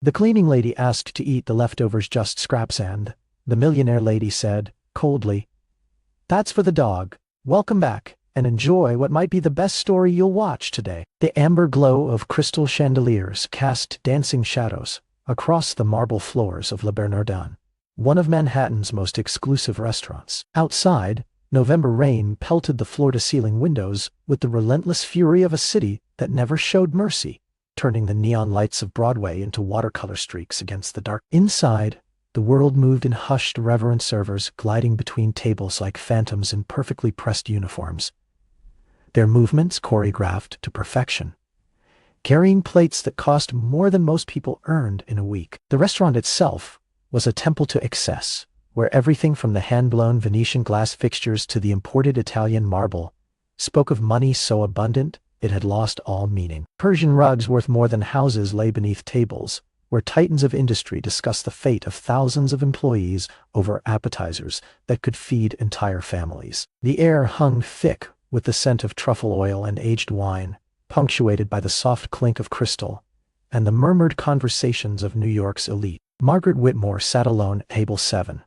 The cleaning lady asked to eat the leftovers, just scraps, and the millionaire lady said, coldly, "That's for the dog. Welcome back, and enjoy what might be the best story you'll watch today." The amber glow of crystal chandeliers cast dancing shadows across the marble floors of Le Bernardin, one of Manhattan's most exclusive restaurants. Outside, November rain pelted the floor-to-ceiling windows with the relentless fury of a city that never showed mercy, turning the neon lights of Broadway into watercolor streaks against the dark. Inside, the world moved in hushed, reverent servers gliding between tables like phantoms in perfectly pressed uniforms, their movements choreographed to perfection, carrying plates that cost more than most people earned in a week. The restaurant itself was a temple to excess, where everything from the hand-blown Venetian glass fixtures to the imported Italian marble spoke of money so abundant it had lost all meaning. Persian rugs worth more than houses lay beneath tables, where titans of industry discussed the fate of thousands of employees over appetizers that could feed entire families. The air hung thick with the scent of truffle oil and aged wine, punctuated by the soft clink of crystal and the murmured conversations of New York's elite. Margaret Whitmore sat alone at table 7,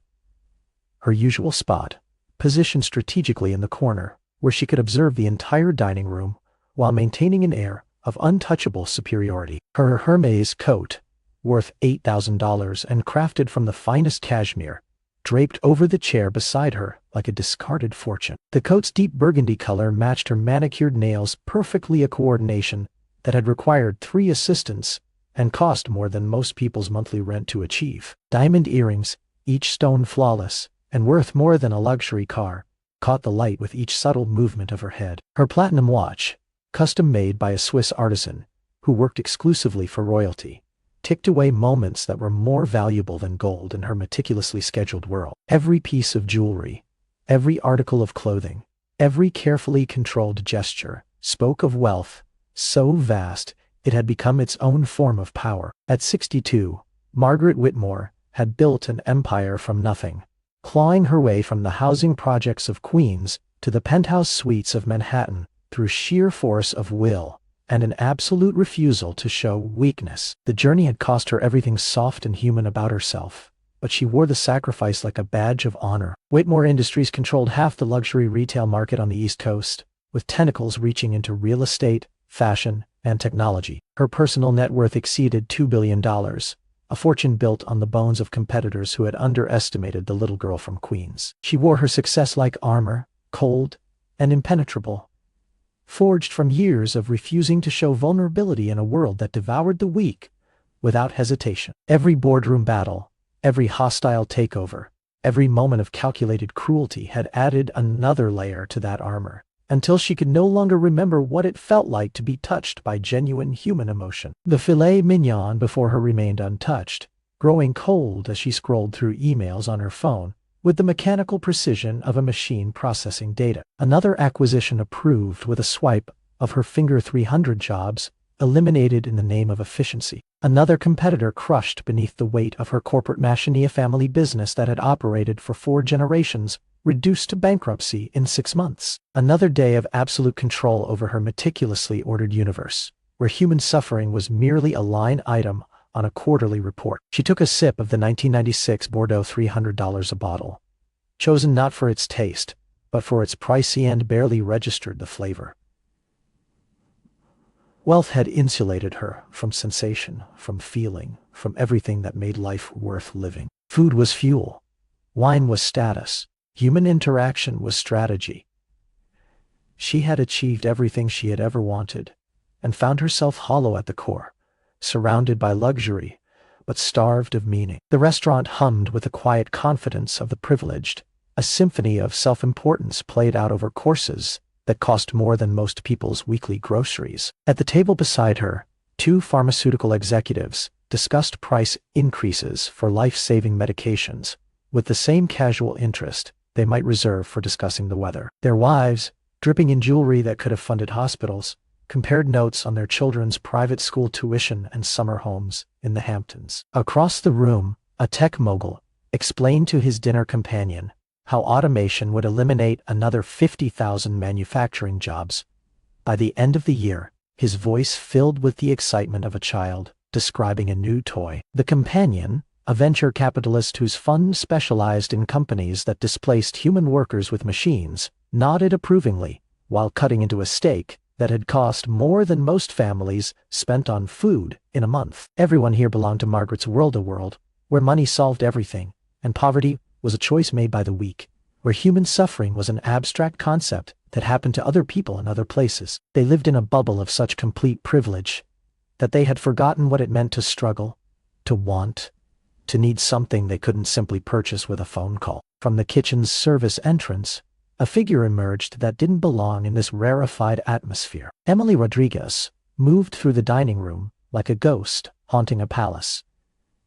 her usual spot, positioned strategically in the corner, where she could observe the entire dining room while maintaining an air of untouchable superiority. Her Hermes coat, worth $8,000 and crafted from the finest cashmere, draped over the chair beside her like a discarded fortune. The coat's deep burgundy color matched her manicured nails perfectly, a coordination that had required 3 assistants and cost more than most people's monthly rent to achieve. Diamond earrings, each stone flawless and worth more than a luxury car, caught the light with each subtle movement of her head. Her platinum watch, custom-made by a Swiss artisan who worked exclusively for royalty, ticked away moments that were more valuable than gold in her meticulously scheduled world. Every piece of jewelry, every article of clothing, every carefully controlled gesture spoke of wealth so vast it had become its own form of power. At 62, Margaret Whitmore had built an empire from nothing, clawing her way from the housing projects of Queens to the penthouse suites of Manhattan through sheer force of will and an absolute refusal to show weakness. The journey had cost her everything soft and human about herself, but she wore the sacrifice like a badge of honor. Whitmore Industries controlled half the luxury retail market on the East Coast, with tentacles reaching into real estate, fashion, and technology. Her personal net worth exceeded $2 billion, a fortune built on the bones of competitors who had underestimated the little girl from Queens. She wore her success like armor, cold and impenetrable, forged from years of refusing to show vulnerability in a world that devoured the weak without hesitation. Every boardroom battle, every hostile takeover, every moment of calculated cruelty had added another layer to that armor, until she could no longer remember what it felt like to be touched by genuine human emotion. The filet mignon before her remained untouched, growing cold as she scrolled through emails on her phone with the mechanical precision of a machine processing data. Another acquisition approved with a swipe of her finger, 300 jobs eliminated in the name of efficiency. Another competitor crushed beneath the weight of her corporate machina, family business that had operated for 4 generations, reduced to bankruptcy in 6 months. Another day of absolute control over her meticulously ordered universe, where human suffering was merely a line item on a quarterly report. She took a sip of the 1996 Bordeaux, $300 a bottle, chosen not for its taste, but for its pricey and barely registered the flavor. Wealth had insulated her from sensation, from feeling, from everything that made life worth living. Food was fuel. Wine was status. Human interaction was strategy. She had achieved everything she had ever wanted, and found herself hollow at the core, surrounded by luxury, but starved of meaning. The restaurant hummed with the quiet confidence of the privileged, a symphony of self-importance played out over courses that cost more than most people's weekly groceries. At the table beside her, 2 pharmaceutical executives discussed price increases for life-saving medications with the same casual interest they might reserve for discussing the weather. Their wives, dripping in jewelry that could have funded hospitals, compared notes on their children's private school tuition and summer homes in the Hamptons. Across the room, a tech mogul explained to his dinner companion how automation would eliminate another 50,000 manufacturing jobs by the end of the year, his voice filled with the excitement of a child describing a new toy. The companion, a venture capitalist whose fund specialized in companies that displaced human workers with machines, nodded approvingly while cutting into a steak that had cost more than most families spent on food in a month. Everyone here belonged to Margaret's world, a world where money solved everything, and poverty was a choice made by the weak, where human suffering was an abstract concept that happened to other people in other places. They lived in a bubble of such complete privilege that they had forgotten what it meant to struggle, to want, to need something they couldn't simply purchase with a phone call. From the kitchen's service entrance, a figure emerged that didn't belong in this rarefied atmosphere. Emily Rodriguez moved through the dining room like a ghost haunting a palace,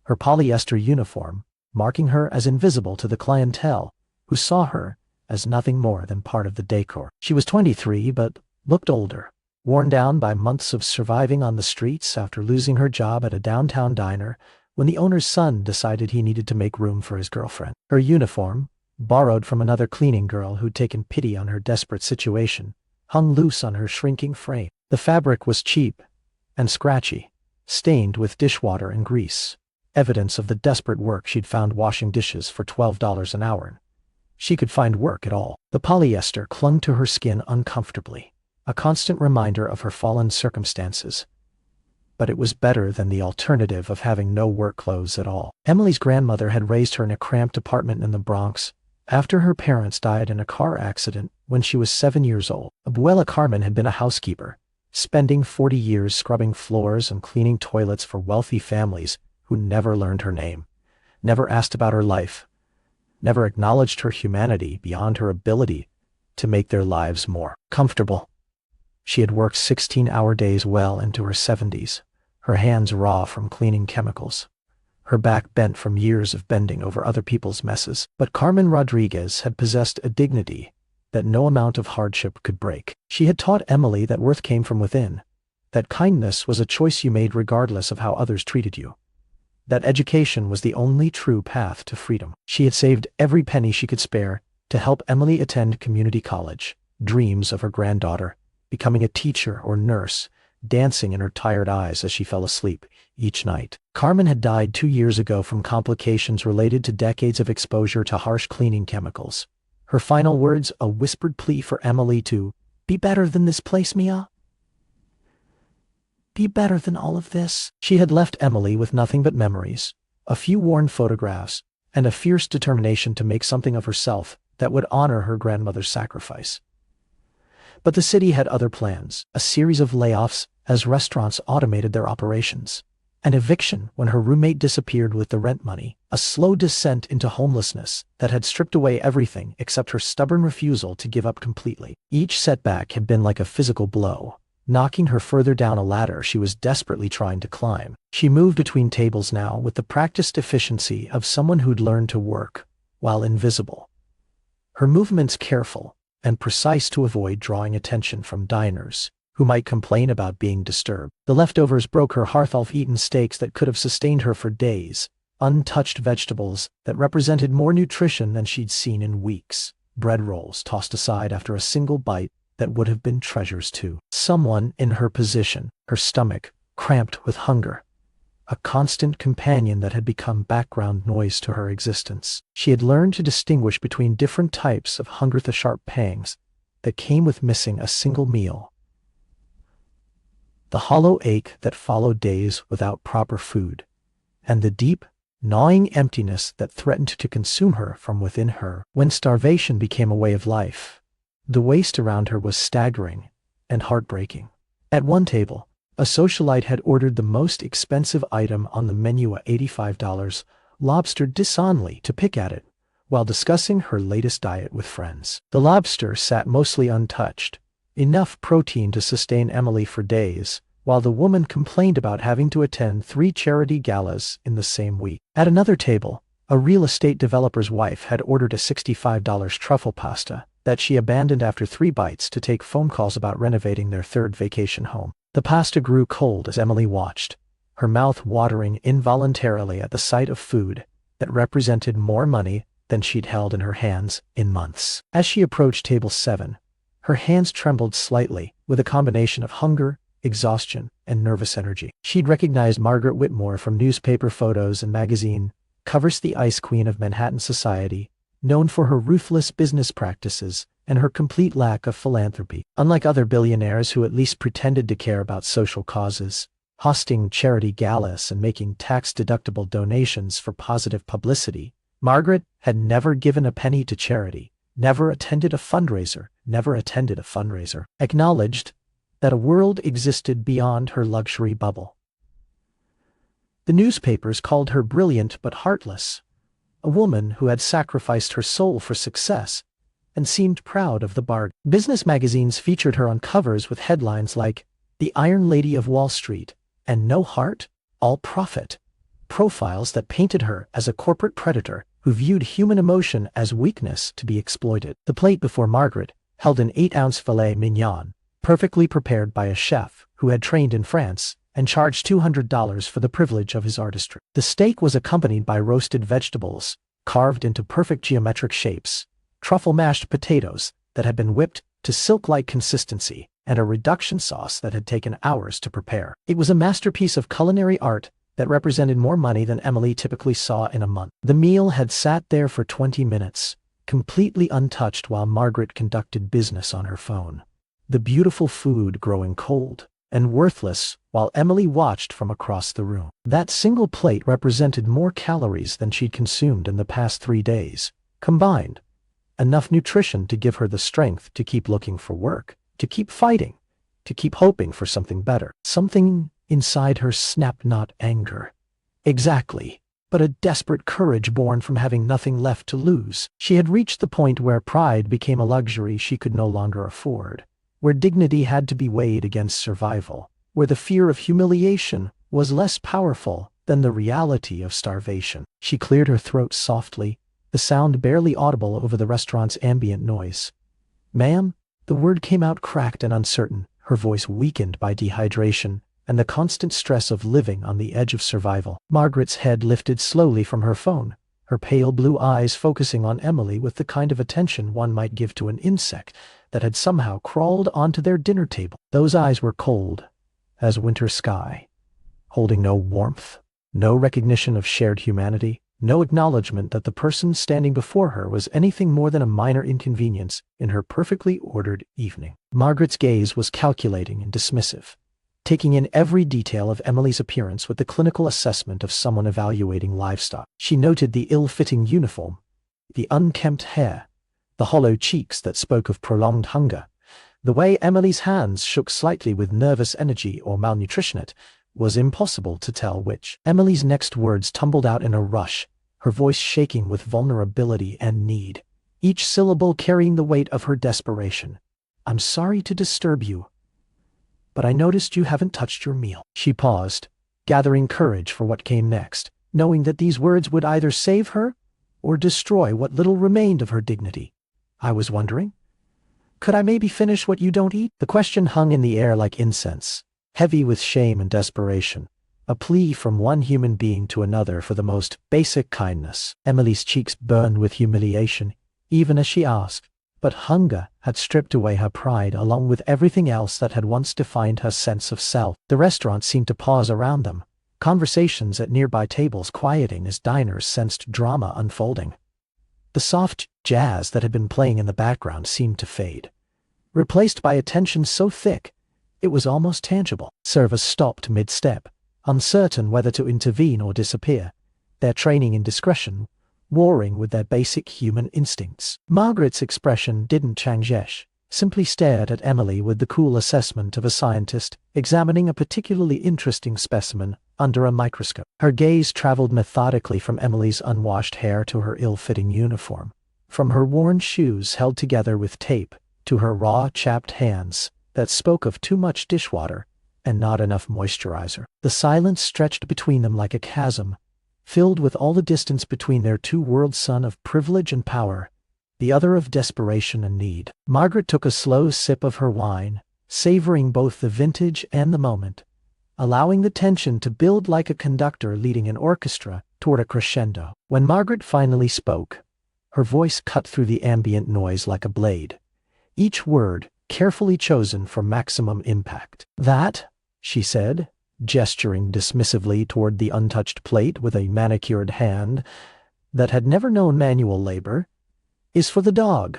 her polyester uniform marking her as invisible to the clientele who saw her as nothing more than part of the decor. She was 23 but looked older, worn down by months of surviving on the streets after losing her job at a downtown diner when the owner's son decided he needed to make room for his girlfriend. Her uniform, borrowed from another cleaning girl who'd taken pity on her desperate situation, hung loose on her shrinking frame. The fabric was cheap and scratchy, stained with dishwater and grease, evidence of the desperate work she'd found washing dishes for $12 an hour. She could find work at all. The polyester clung to her skin uncomfortably, a constant reminder of her fallen circumstances. But it was better than the alternative of having no work clothes at all. Emily's grandmother had raised her in a cramped apartment in the Bronx after her parents died in a car accident when she was 7 years old. Abuela Carmen had been a housekeeper, spending 40 years scrubbing floors and cleaning toilets for wealthy families who never learned her name, never asked about her life, never acknowledged her humanity beyond her ability to make their lives more comfortable. She had worked 16-hour days well into her 70s, her hands raw from cleaning chemicals, her back bent from years of bending over other people's messes. But Carmen Rodriguez had possessed a dignity that no amount of hardship could break. She had taught Emily that worth came from within, that kindness was a choice you made regardless of how others treated you, that education was the only true path to freedom. She had saved every penny she could spare to help Emily attend community college, dreams of her granddaughter becoming a teacher or nurse, dancing in her tired eyes as she fell asleep each night. Carmen had died 2 years ago from complications related to decades of exposure to harsh cleaning chemicals. Her final words, a whispered plea for Emily to be better than this place, Mia. Be better than all of this. She had left Emily with nothing but memories, a few worn photographs, and a fierce determination to make something of herself that would honor her grandmother's sacrifice. But the city had other plans, a series of layoffs as restaurants automated their operations, an eviction when her roommate disappeared with the rent money, a slow descent into homelessness that had stripped away everything except her stubborn refusal to give up completely. Each setback had been like a physical blow, knocking her further down a ladder she was desperately trying to climb. She moved between tables now with the practiced efficiency of someone who'd learned to work while invisible, her movements careful and precise to avoid drawing attention from diners who might complain about being disturbed. The leftovers broke her hearth of eaten steaks that could have sustained her for days, untouched vegetables that represented more nutrition than she'd seen in weeks, bread rolls tossed aside after a single bite that would have been treasures too. Someone in her position, her stomach cramped with hunger, a constant companion that had become background noise to her existence. She had learned to distinguish between different types of hunger, the sharp pangs that came with missing a single meal, the hollow ache that followed days without proper food, and the deep, gnawing emptiness that threatened to consume her from within her. When starvation became a way of life, the waste around her was staggering and heartbreaking. At one table, a socialite had ordered the most expensive item on the menu at $85, lobster dishonestly to pick at it, while discussing her latest diet with friends. The lobster sat mostly untouched, enough protein to sustain Emily for days, while the woman complained about having to attend 3 charity galas in the same week. At another table, a real estate developer's wife had ordered a $65 truffle pasta that she abandoned after 3 bites to take phone calls about renovating their 3rd vacation home. The pasta grew cold as Emily watched, her mouth watering involuntarily at the sight of food that represented more money than she'd held in her hands in months. As she approached table 7, her hands trembled slightly with a combination of hunger, exhaustion, and nervous energy. She'd recognized Margaret Whitmore from newspaper photos and magazine covers, the ice queen of Manhattan society, known for her ruthless business practices and her complete lack of philanthropy. Unlike other billionaires who at least pretended to care about social causes, hosting charity galas and making tax-deductible donations for positive publicity, Margaret had never given a penny to charity, never attended a fundraiser, acknowledged that a world existed beyond her luxury bubble. The newspapers called her brilliant but heartless, a woman who had sacrificed her soul for success and seemed proud of the bargain. Business magazines featured her on covers with headlines like "The Iron Lady of Wall Street" and "No Heart, All Profit," profiles that painted her as a corporate predator who viewed human emotion as weakness to be exploited. The plate before Margaret held an 8-ounce filet mignon, perfectly prepared by a chef who had trained in France and charged $200 for the privilege of his artistry. The steak was accompanied by roasted vegetables, carved into perfect geometric shapes, truffle mashed potatoes that had been whipped to silk-like consistency, and a reduction sauce that had taken hours to prepare. It was a masterpiece of culinary art that represented more money than Emily typically saw in a month. The meal had sat there for 20 minutes, completely untouched while Margaret conducted business on her phone. The beautiful food growing cold and worthless while Emily watched from across the room. That single plate represented more calories than she'd consumed in the past 3 days, combined. Enough nutrition to give her the strength to keep looking for work, to keep fighting, to keep hoping for something better. Something inside her snapped, not anger. Exactly. But a desperate courage born from having nothing left to lose. She had reached the point where pride became a luxury she could no longer afford, where dignity had to be weighed against survival, where the fear of humiliation was less powerful than the reality of starvation. She cleared her throat softly, the sound barely audible over the restaurant's ambient noise. "Ma'am?" The word came out cracked and uncertain, her voice weakened by dehydration and the constant stress of living on the edge of survival. Margaret's head lifted slowly from her phone, her pale blue eyes focusing on Emily with the kind of attention one might give to an insect that had somehow crawled onto their dinner table. Those eyes were cold as winter sky, holding no warmth, no recognition of shared humanity, no acknowledgement that the person standing before her was anything more than a minor inconvenience in her perfectly ordered evening. Margaret's gaze was calculating and dismissive, taking in every detail of Emily's appearance with the clinical assessment of someone evaluating livestock. She noted the ill-fitting uniform, the unkempt hair, the hollow cheeks that spoke of prolonged hunger. The way Emily's hands shook slightly with nervous energy or malnutrition, it was impossible to tell which. Emily's next words tumbled out in a rush, her voice shaking with vulnerability and need, each syllable carrying the weight of her desperation. "I'm sorry to disturb you, but I noticed you haven't touched your meal." She paused, gathering courage for what came next, knowing that these words would either save her or destroy what little remained of her dignity. "I was wondering, could I maybe finish what you don't eat?" The question hung in the air like incense, heavy with shame and desperation, a plea from one human being to another for the most basic kindness. Emily's cheeks burned with humiliation, even as she asked, but hunger had stripped away her pride along with everything else that had once defined her sense of self. The restaurant seemed to pause around them, conversations at nearby tables quieting as diners sensed drama unfolding. The soft jazz that had been playing in the background seemed to fade, replaced by a tension so thick it was almost tangible. Servers stopped mid-step, uncertain whether to intervene or disappear, their training in discretion warring with their basic human instincts. Margaret's expression didn't change, simply stared at Emily with the cool assessment of a scientist examining a particularly interesting specimen under a microscope. Her gaze traveled methodically from Emily's unwashed hair to her ill-fitting uniform, from her worn shoes held together with tape to her raw, chapped hands that spoke of too much dishwater and not enough moisturizer. The silence stretched between them like a chasm, filled with all the distance between their two worlds, one of privilege and power, the other of desperation and need. Margaret took a slow sip of her wine, savoring both the vintage and the moment, allowing the tension to build like a conductor leading an orchestra toward a crescendo. When Margaret finally spoke, her voice cut through the ambient noise like a blade, each word carefully chosen for maximum impact. "That she said, gesturing dismissively toward the untouched plate with a manicured hand that had never known manual labor, "is for the dog."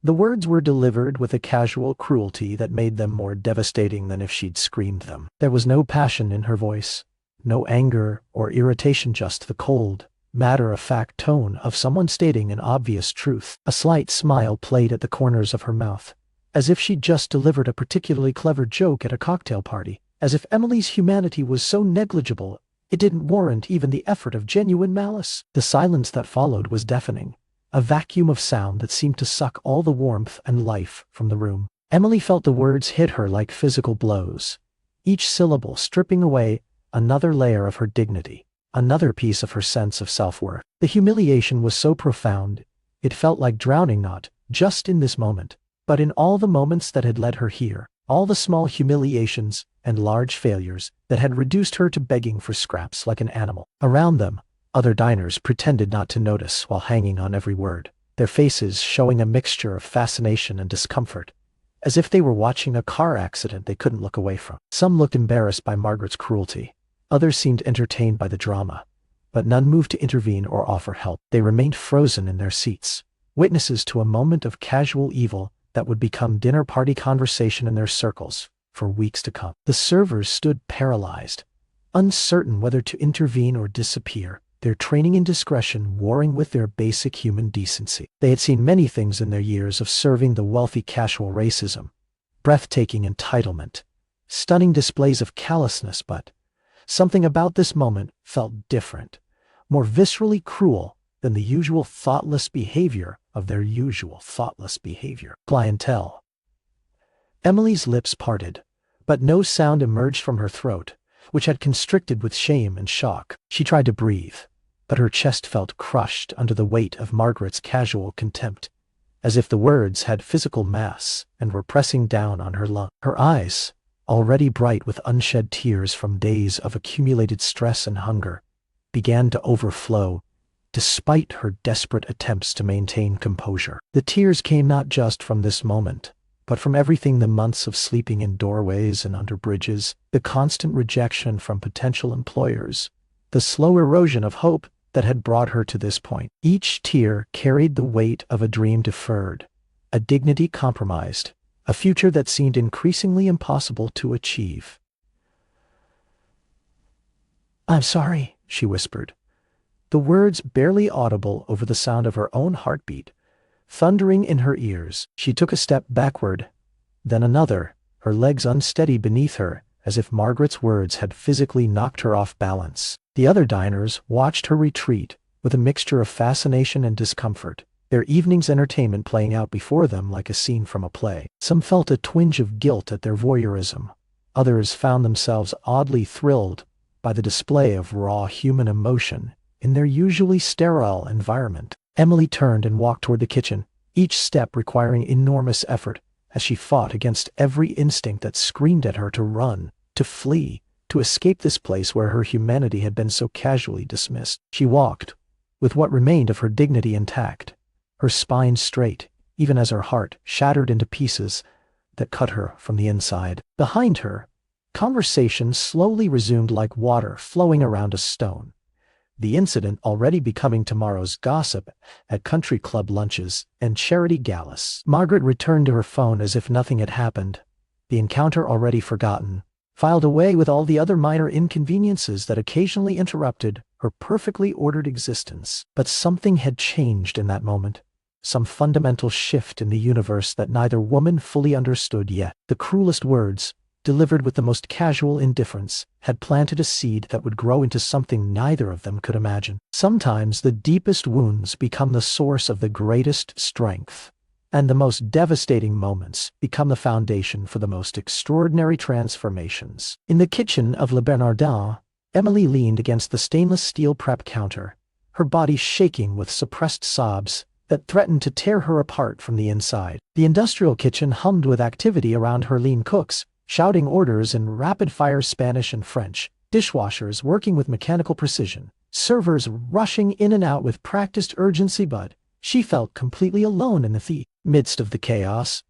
The words were delivered with a casual cruelty that made them more devastating than if she'd screamed them. There was no passion in her voice, no anger or irritation, just the cold, matter-of-fact tone of someone stating an obvious truth. A slight smile played at the corners of her mouth, as if she'd just delivered a particularly clever joke at a cocktail party, as if Emily's humanity was so negligible it didn't warrant even the effort of genuine malice. The silence that followed was deafening, a vacuum of sound that seemed to suck all the warmth and life from the room. Emily felt the words hit her like physical blows, each syllable stripping away another layer of her dignity, another piece of her sense of self-worth. The humiliation was so profound, it felt like drowning, not just in this moment, but in all the moments that had led her here, all the small humiliations and large failures that had reduced her to begging for scraps like an animal. Around them, other diners pretended not to notice while hanging on every word, their faces showing a mixture of fascination and discomfort, as if they were watching a car accident they couldn't look away from. Some looked embarrassed by Margaret's cruelty, others seemed entertained by the drama, but none moved to intervene or offer help. They remained frozen in their seats, witnesses to a moment of casual evil that would become dinner party conversation in their circles for weeks to come. The servers stood paralyzed, uncertain whether to intervene or disappear, their training in discretion warring with their basic human decency. They had seen many things in their years of serving the wealthy casual racism, breathtaking entitlement, stunning displays of callousness, but something about this moment felt different, more viscerally cruel than the usual thoughtless behavior of their usual thoughtless behavior. Clientele. Emily's lips parted, but no sound emerged from her throat, which had constricted with shame and shock. She tried to breathe, but her chest felt crushed under the weight of Margaret's casual contempt, as if the words had physical mass and were pressing down on her lungs. Her eyes, already bright with unshed tears from days of accumulated stress and hunger, began to overflow, despite her desperate attempts to maintain composure. The tears came not just from this moment, but from everything: the months of sleeping in doorways and under bridges, the constant rejection from potential employers, the slow erosion of hope that had brought her to this point. Each tear carried the weight of a dream deferred, a dignity compromised, a future that seemed increasingly impossible to achieve. "I'm sorry," she whispered, the words barely audible over the sound of her own heartbeat thundering in her ears. She took a step backward, then another, her legs unsteady beneath her, as if Margaret's words had physically knocked her off balance. The other diners watched her retreat with a mixture of fascination and discomfort, their evening's entertainment playing out before them like a scene from a play. Some felt a twinge of guilt at their voyeurism. Others found themselves oddly thrilled by the display of raw human emotion in their usually sterile environment. Emily turned and walked toward the kitchen, each step requiring enormous effort as she fought against every instinct that screamed at her to run, to flee, to escape this place where her humanity had been so casually dismissed. She walked, with what remained of her dignity intact, her spine straight, even as her heart shattered into pieces that cut her from the inside. Behind her, conversation slowly resumed like water flowing around a stone, the incident already becoming tomorrow's gossip at country club lunches and charity galas. Margaret returned to her phone as if nothing had happened, the encounter already forgotten, filed away with all the other minor inconveniences that occasionally interrupted her perfectly ordered existence. But something had changed in that moment, some fundamental shift in the universe that neither woman fully understood yet. The cruelest words, delivered with the most casual indifference, had planted a seed that would grow into something neither of them could imagine. Sometimes the deepest wounds become the source of the greatest strength, and the most devastating moments become the foundation for the most extraordinary transformations. In the kitchen of Le Bernardin, Emily leaned against the stainless steel prep counter, her body shaking with suppressed sobs that threatened to tear her apart from the inside. The industrial kitchen hummed with activity around her lean cooks, shouting orders in rapid-fire Spanish and French, dishwashers working with mechanical precision, servers rushing in and out with practiced urgency, but she felt completely alone in the midst of the chaos.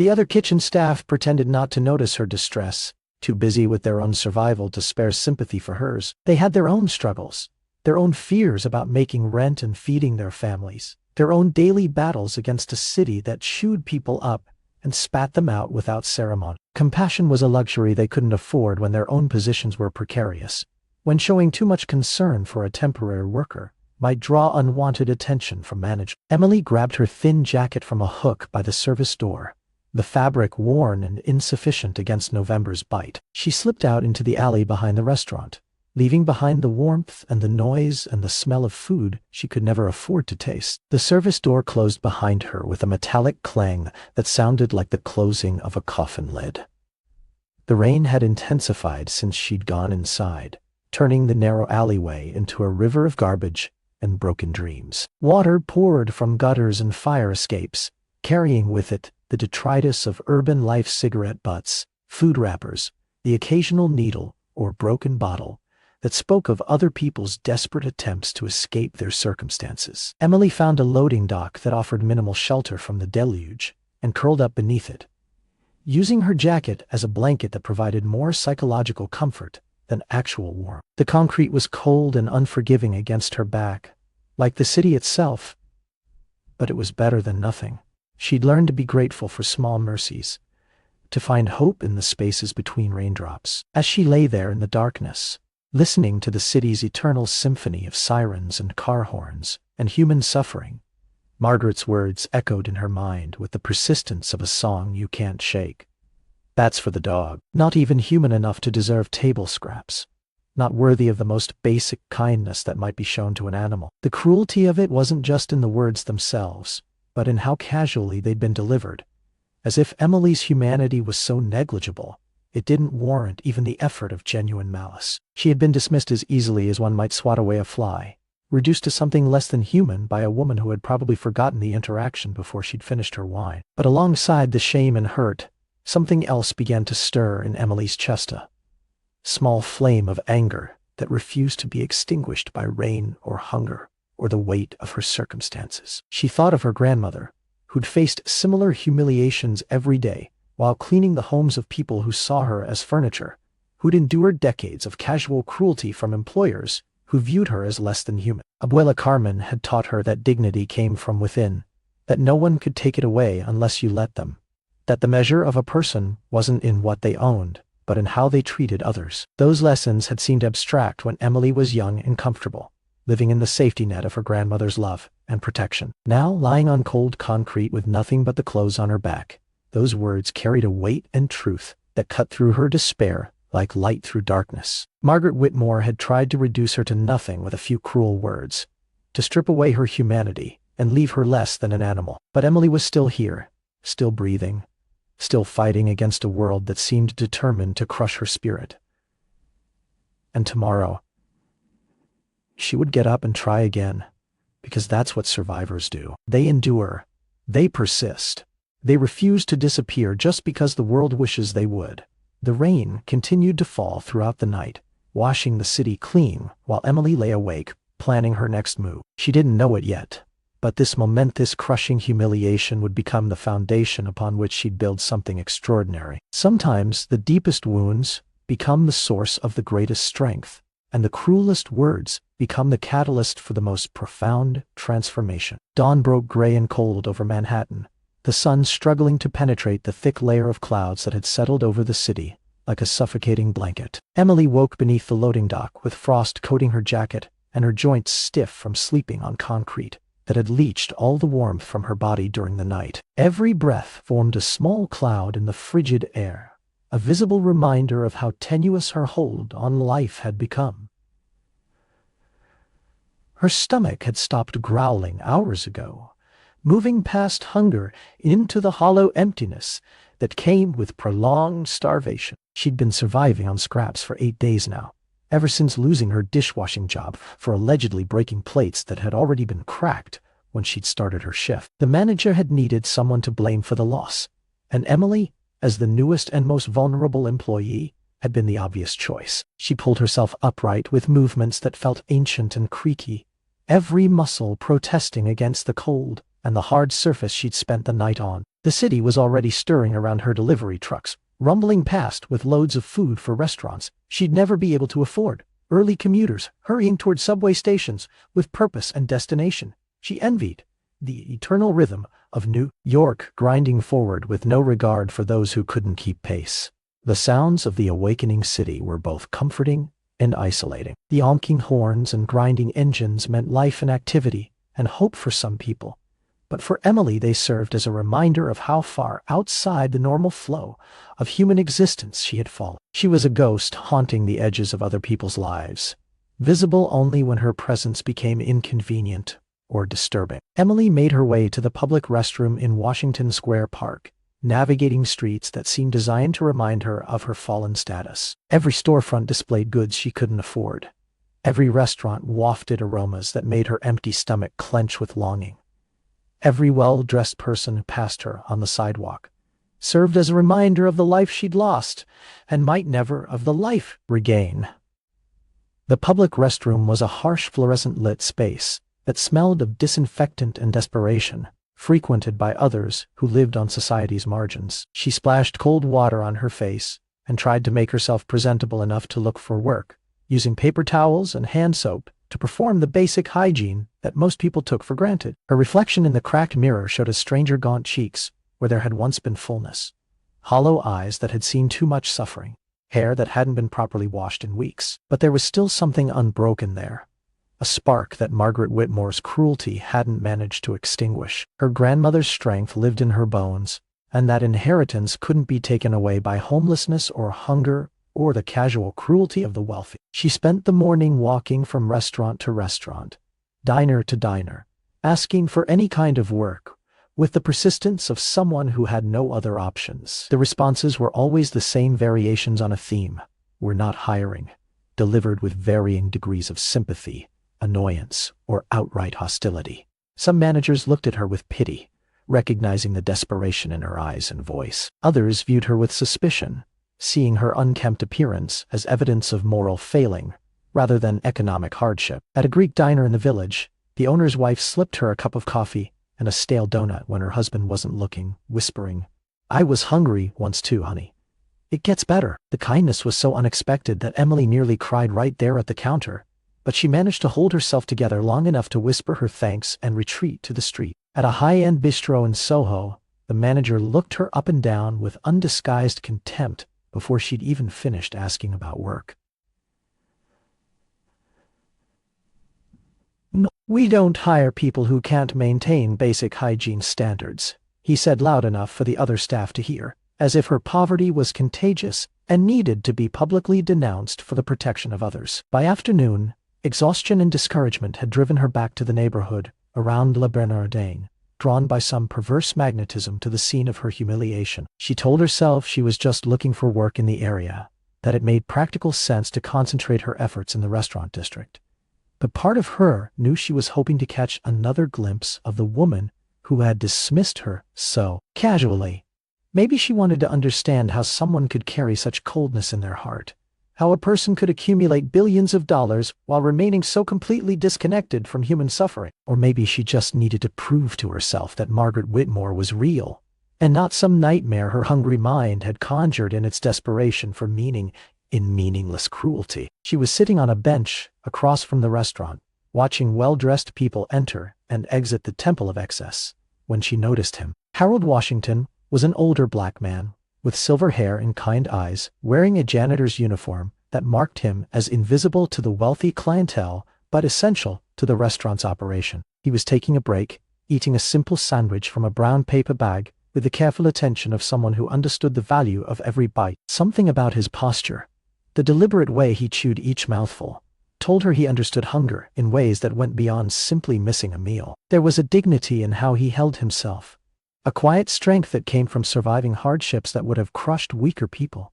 The other kitchen staff pretended not to notice her distress, too busy with their own survival to spare sympathy for hers. They had their own struggles, their own fears about making rent and feeding their families, their own daily battles against a city that chewed people up and spat them out without ceremony. Compassion was a luxury they couldn't afford when their own positions were precarious, when showing too much concern for a temporary worker might draw unwanted attention from management. Emily grabbed her thin jacket from a hook by the service door, the fabric worn and insufficient against November's bite. She slipped out into the alley behind the restaurant, leaving behind the warmth and the noise and the smell of food she could never afford to taste. The service door closed behind her with a metallic clang that sounded like the closing of a coffin lid. The rain had intensified since she'd gone inside, turning the narrow alleyway into a river of garbage and broken dreams. Water poured from gutters and fire escapes, carrying with it the detritus of urban life: cigarette butts, food wrappers, the occasional needle or broken bottle that spoke of other people's desperate attempts to escape their circumstances. Emily found a loading dock that offered minimal shelter from the deluge and curled up beneath it, using her jacket as a blanket that provided more psychological comfort than actual warmth. The concrete was cold and unforgiving against her back, like the city itself, but it was better than nothing. She'd learned to be grateful for small mercies, to find hope in the spaces between raindrops. As she lay there in the darkness, listening to the city's eternal symphony of sirens and car horns and human suffering, Margaret's words echoed in her mind with the persistence of a song you can't shake. That's for the dog, not even human enough to deserve table scraps, not worthy of the most basic kindness that might be shown to an animal. The cruelty of it wasn't just in the words themselves, but in how casually they'd been delivered, as if Emily's humanity was so negligible it didn't warrant even the effort of genuine malice. She had been dismissed as easily as one might swat away a fly, reduced to something less than human by a woman who had probably forgotten the interaction before she'd finished her wine. But alongside the shame and hurt, something else began to stir in Emily's chest, a small flame of anger that refused to be extinguished by rain or hunger or the weight of her circumstances. She thought of her grandmother, who'd faced similar humiliations every day while cleaning the homes of people who saw her as furniture, who'd endured decades of casual cruelty from employers who viewed her as less than human. Abuela Carmen had taught her that dignity came from within, that no one could take it away unless you let them, that the measure of a person wasn't in what they owned, but in how they treated others. Those lessons had seemed abstract when Emily was young and comfortable, living in the safety net of her grandmother's love and protection. Now, lying on cold concrete with nothing but the clothes on her back, those words carried a weight and truth that cut through her despair like light through darkness. Margaret Whitmore had tried to reduce her to nothing with a few cruel words, to strip away her humanity and leave her less than an animal. But Emily was still here, still breathing, still fighting against a world that seemed determined to crush her spirit. And tomorrow, she would get up and try again, because that's what survivors do. They endure, they persist, they refuse to disappear just because the world wishes they would. The rain continued to fall throughout the night, washing the city clean while Emily lay awake, planning her next move. She didn't know it yet, but this momentous, crushing humiliation would become the foundation upon which she'd build something extraordinary. Sometimes the deepest wounds become the source of the greatest strength, and the cruelest words become the catalyst for the most profound transformation. Dawn broke gray and cold over Manhattan, the sun struggling to penetrate the thick layer of clouds that had settled over the city like a suffocating blanket. Emily woke beneath the loading dock with frost coating her jacket and her joints stiff from sleeping on concrete that had leached all the warmth from her body during the night. Every breath formed a small cloud in the frigid air, a visible reminder of how tenuous her hold on life had become. Her stomach had stopped growling hours ago, moving past hunger into the hollow emptiness that came with prolonged starvation. She'd been surviving on scraps for 8 days now, ever since losing her dishwashing job for allegedly breaking plates that had already been cracked when she'd started her shift. The manager had needed someone to blame for the loss, and Emily, as the newest and most vulnerable employee, had been the obvious choice. She pulled herself upright with movements that felt ancient and creaky, every muscle protesting against the cold and the hard surface she'd spent the night on. The city was already stirring around her delivery trucks, rumbling past with loads of food for restaurants she'd never be able to afford. Early commuters hurrying toward subway stations with purpose and destination. She envied the eternal rhythm of New York grinding forward with no regard for those who couldn't keep pace. The sounds of the awakening city were both comforting and isolating. The honking horns and grinding engines meant life and activity and hope for some people. But for Emily, they served as a reminder of how far outside the normal flow of human existence she had fallen. She was a ghost haunting the edges of other people's lives, visible only when her presence became inconvenient or disturbing. Emily made her way to the public restroom in Washington Square Park, navigating streets that seemed designed to remind her of her fallen status. Every storefront displayed goods she couldn't afford. Every restaurant wafted aromas that made her empty stomach clench with longing. Every well-dressed person who passed her on the sidewalk served as a reminder of the life she'd lost and might never of the life regain. The public restroom was a harsh fluorescent-lit space that smelled of disinfectant and desperation, frequented by others who lived on society's margins. She splashed cold water on her face and tried to make herself presentable enough to look for work, using paper towels and hand soap to perform the basic hygiene that most people took for granted. Her reflection in the cracked mirror showed a stranger gaunt cheeks where there had once been fullness, hollow eyes that had seen too much suffering, hair that hadn't been properly washed in weeks. But there was still something unbroken there, a spark that Margaret Whitmore's cruelty hadn't managed to extinguish. Her grandmother's strength lived in her bones, and that inheritance couldn't be taken away by homelessness or hunger or the casual cruelty of the wealthy. She spent the morning walking from restaurant to restaurant, diner to diner, asking for any kind of work, with the persistence of someone who had no other options. The responses were always the same variations on a theme: "We're not hiring," delivered with varying degrees of sympathy, annoyance, or outright hostility. Some managers looked at her with pity, recognizing the desperation in her eyes and voice. Others viewed her with suspicion, seeing her unkempt appearance as evidence of moral failing rather than economic hardship. At a Greek diner in the village, the owner's wife slipped her a cup of coffee and a stale donut when her husband wasn't looking, whispering, "I was hungry once too, honey. It gets better." The kindness was so unexpected that Emily nearly cried right there at the counter, but she managed to hold herself together long enough to whisper her thanks and retreat to the street. At a high-end bistro in Soho, the manager looked her up and down with undisguised contempt before she'd even finished asking about work. "No, we don't hire people who can't maintain basic hygiene standards," he said loud enough for the other staff to hear, as if her poverty was contagious and needed to be publicly denounced for the protection of others. By afternoon, exhaustion and discouragement had driven her back to the neighborhood around Le Bernardin, drawn by some perverse magnetism to the scene of her humiliation. She told herself she was just looking for work in the area, that it made practical sense to concentrate her efforts in the restaurant district. But part of her knew she was hoping to catch another glimpse of the woman who had dismissed her so casually. Maybe she wanted to understand how someone could carry such coldness in their heart, how a person could accumulate billions of dollars while remaining so completely disconnected from human suffering. Or maybe she just needed to prove to herself that Margaret Whitmore was real, and not some nightmare her hungry mind had conjured in its desperation for meaning in meaningless cruelty. She was sitting on a bench across from the restaurant, watching well-dressed people enter and exit the temple of excess, when she noticed him. Harold Washington was an older black man, with silver hair and kind eyes, wearing a janitor's uniform that marked him as invisible to the wealthy clientele but essential to the restaurant's operation. He was taking a break, eating a simple sandwich from a brown paper bag with the careful attention of someone who understood the value of every bite. Something about his posture, the deliberate way he chewed each mouthful, told her he understood hunger in ways that went beyond simply missing a meal. There was a dignity in how he held himself, a quiet strength that came from surviving hardships that would have crushed weaker people.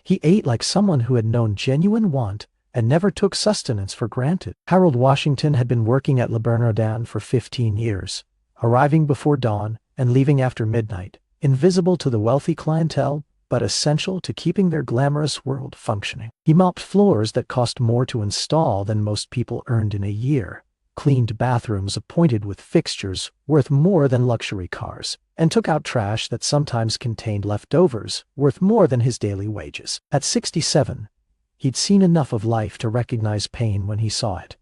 He ate like someone who had known genuine want and never took sustenance for granted. Harold Washington had been working at Le Bernardin for 15 years, arriving before dawn and leaving after midnight, invisible to the wealthy clientele, but essential to keeping their glamorous world functioning. He mopped floors that cost more to install than most people earned in a year, cleaned bathrooms appointed with fixtures worth more than luxury cars, and took out trash that sometimes contained leftovers worth more than his daily wages. At 67, he'd seen enough of life to recognize pain when he saw it,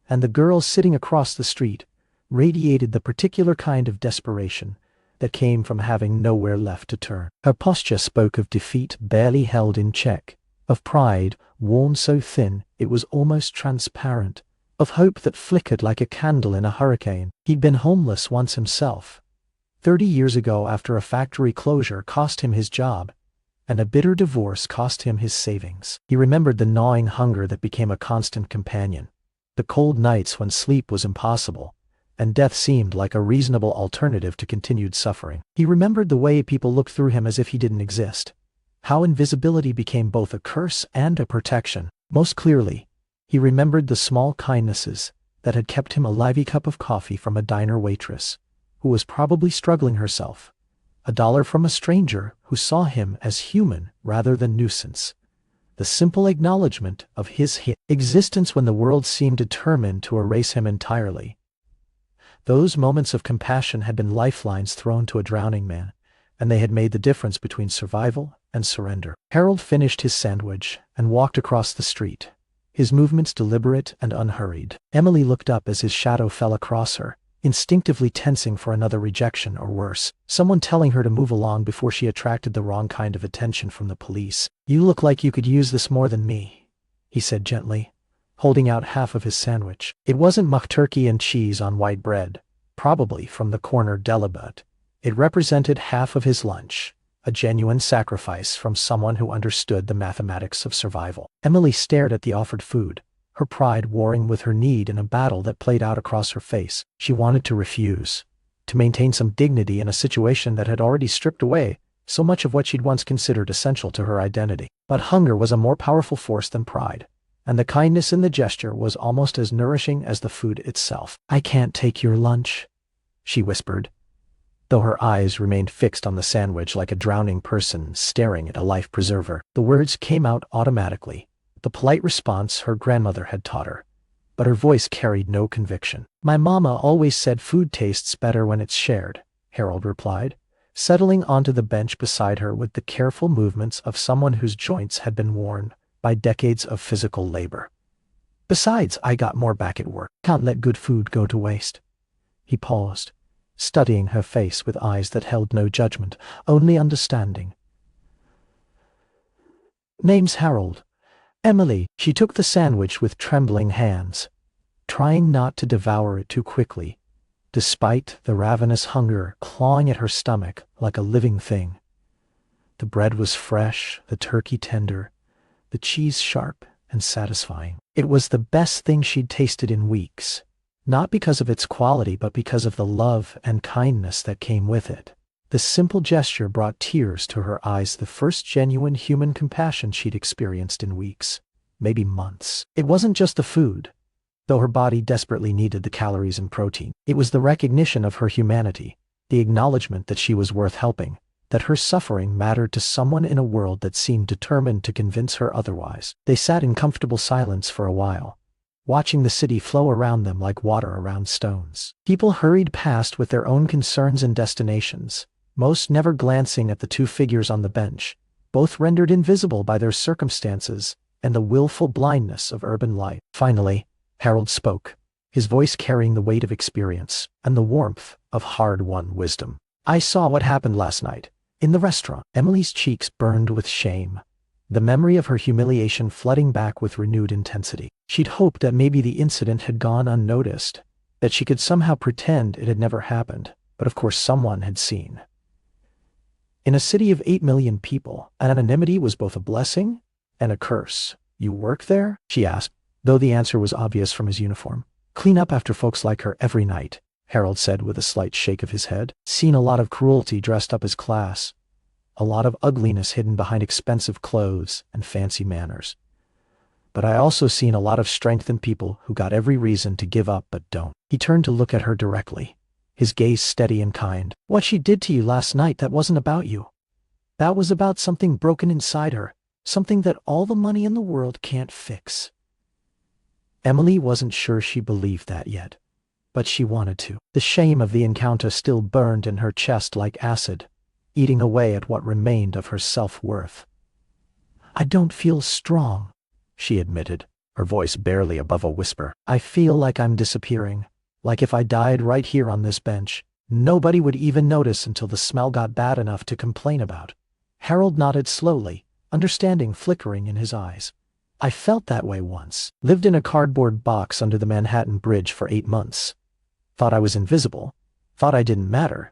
and the girl sitting across the street radiated the particular kind of desperation that came from having nowhere left to turn. Her posture spoke of defeat barely held in check, of pride worn so thin it was almost transparent, of hope that flickered like a candle in a hurricane. He'd been homeless once himself, 30 years ago, after a factory closure cost him his job, and a bitter divorce cost him his savings. He remembered the gnawing hunger that became a constant companion, the cold nights when sleep was impossible, and death seemed like a reasonable alternative to continued suffering. He remembered the way people looked through him as if he didn't exist, how invisibility became both a curse and a protection. Most clearly, he remembered the small kindnesses that had kept him a lively cup of coffee from a diner waitress, who was probably struggling herself, $1 from a stranger who saw him as human rather than nuisance, the simple acknowledgement of his existence when the world seemed determined to erase him entirely. Those moments of compassion had been lifelines thrown to a drowning man, and they had made the difference between survival and surrender. Harold finished his sandwich and walked across the street, his movements deliberate and unhurried. Emily looked up as his shadow fell across her, instinctively tensing for another rejection or worse, someone telling her to move along before she attracted the wrong kind of attention from the police. "You look like you could use this more than me," he said gently, holding out half of his sandwich. It wasn't much turkey and cheese on white bread, probably from the corner deli, but it represented half of his lunch, a genuine sacrifice from someone who understood the mathematics of survival. Emily stared at the offered food, her pride warring with her need in a battle that played out across her face. She wanted to refuse, to maintain some dignity in a situation that had already stripped away so much of what she'd once considered essential to her identity. But hunger was a more powerful force than pride, and the kindness in the gesture was almost as nourishing as the food itself. "I can't take your lunch," she whispered, though her eyes remained fixed on the sandwich like a drowning person staring at a life preserver. The words came out automatically, the polite response her grandmother had taught her, but her voice carried no conviction. "My mama always said food tastes better when it's shared," Harold replied, settling onto the bench beside her with the careful movements of someone whose joints had been worn by decades of physical labor. "Besides, I got more back at work. Can't let good food go to waste." He paused, studying her face with eyes that held no judgment, only understanding. "Name's Harold. Emily." She took the sandwich with trembling hands, trying not to devour it too quickly, despite the ravenous hunger clawing at her stomach like a living thing. The bread was fresh, the turkey tender, the cheese sharp and satisfying. It was the best thing she'd tasted in weeks, not because of its quality but because of the love and kindness that came with it. The simple gesture brought tears to her eyes, the first genuine human compassion she'd experienced in weeks, maybe months. It wasn't just the food, though her body desperately needed the calories and protein. It was the recognition of her humanity, the acknowledgement that she was worth helping, that her suffering mattered to someone in a world that seemed determined to convince her otherwise. They sat in comfortable silence for a while, watching the city flow around them like water around stones. People hurried past with their own concerns and destinations, most never glancing at the two figures on the bench, both rendered invisible by their circumstances and the willful blindness of urban life. Finally, Harold spoke, his voice carrying the weight of experience and the warmth of hard-won wisdom. "I saw what happened last night, in the restaurant." Emily's cheeks burned with shame, the memory of her humiliation flooding back with renewed intensity. She'd hoped that maybe the incident had gone unnoticed, that she could somehow pretend it had never happened, but of course someone had seen. In a city of 8 million people, anonymity was both a blessing and a curse. "You work there?" she asked, though the answer was obvious from his uniform. "Clean up after folks like her every night," Harold said with a slight shake of his head. "Seen a lot of cruelty dressed up as class, a lot of ugliness hidden behind expensive clothes and fancy manners. But I also seen a lot of strength in people who got every reason to give up but don't." He turned to look at her directly, his gaze steady and kind. "What she did to you last night, that wasn't about you. That was about something broken inside her, something that all the money in the world can't fix." Emily wasn't sure she believed that yet. but she wanted to. The shame of the encounter still burned in her chest like acid, eating away at what remained of her self-worth. "I don't feel strong," she admitted, her voice barely above a whisper. "I feel like I'm disappearing, like if I died right here on this bench, nobody would even notice until the smell got bad enough to complain about." Harold nodded slowly, understanding flickering in his eyes. "I felt that way once. Lived in a cardboard box under the Manhattan Bridge for 8 months. Thought I was invisible. Thought I didn't matter.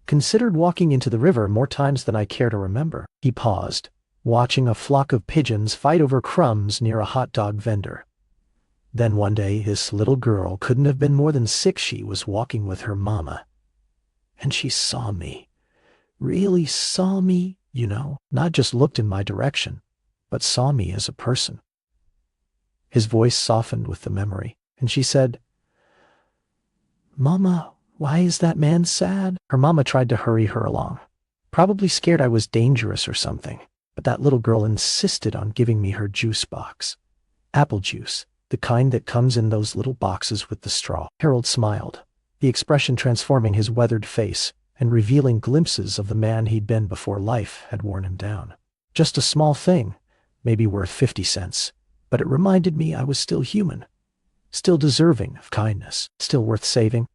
Considered walking into the river more times than I care to remember." He paused, watching a flock of pigeons fight over crumbs near a hot dog vendor. Then one day his little girl, couldn't have been more than 6, she was walking with her mama. And she saw me. Really saw me, you know. Not just looked in my direction, but saw me as a person. His voice softened with the memory, and she said, "Mama, why is that man sad?" Her mama tried to hurry her along, probably scared I was dangerous or something, but that little girl insisted on giving me her juice box. Apple juice, the kind that comes in those little boxes with the straw. Harold smiled, the expression transforming his weathered face and revealing glimpses of the man he'd been before life had worn him down. Just a small thing, maybe worth 50 cents, but it reminded me I was still human, still deserving of kindness, still worth saving.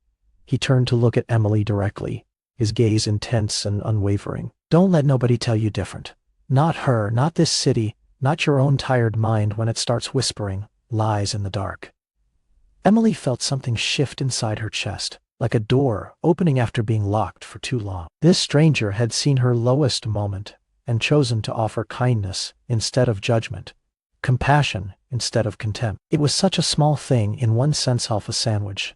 He turned to look at Emily directly, his gaze intense and unwavering. "Don't let nobody tell you different. Not her, not this city, not your own tired mind when it starts whispering lies in the dark." Emily felt something shift inside her chest, like a door opening after being locked for too long. This stranger had seen her lowest moment and chosen to offer kindness instead of judgment, compassion instead of contempt. It was such a small thing, in one sense half a sandwich,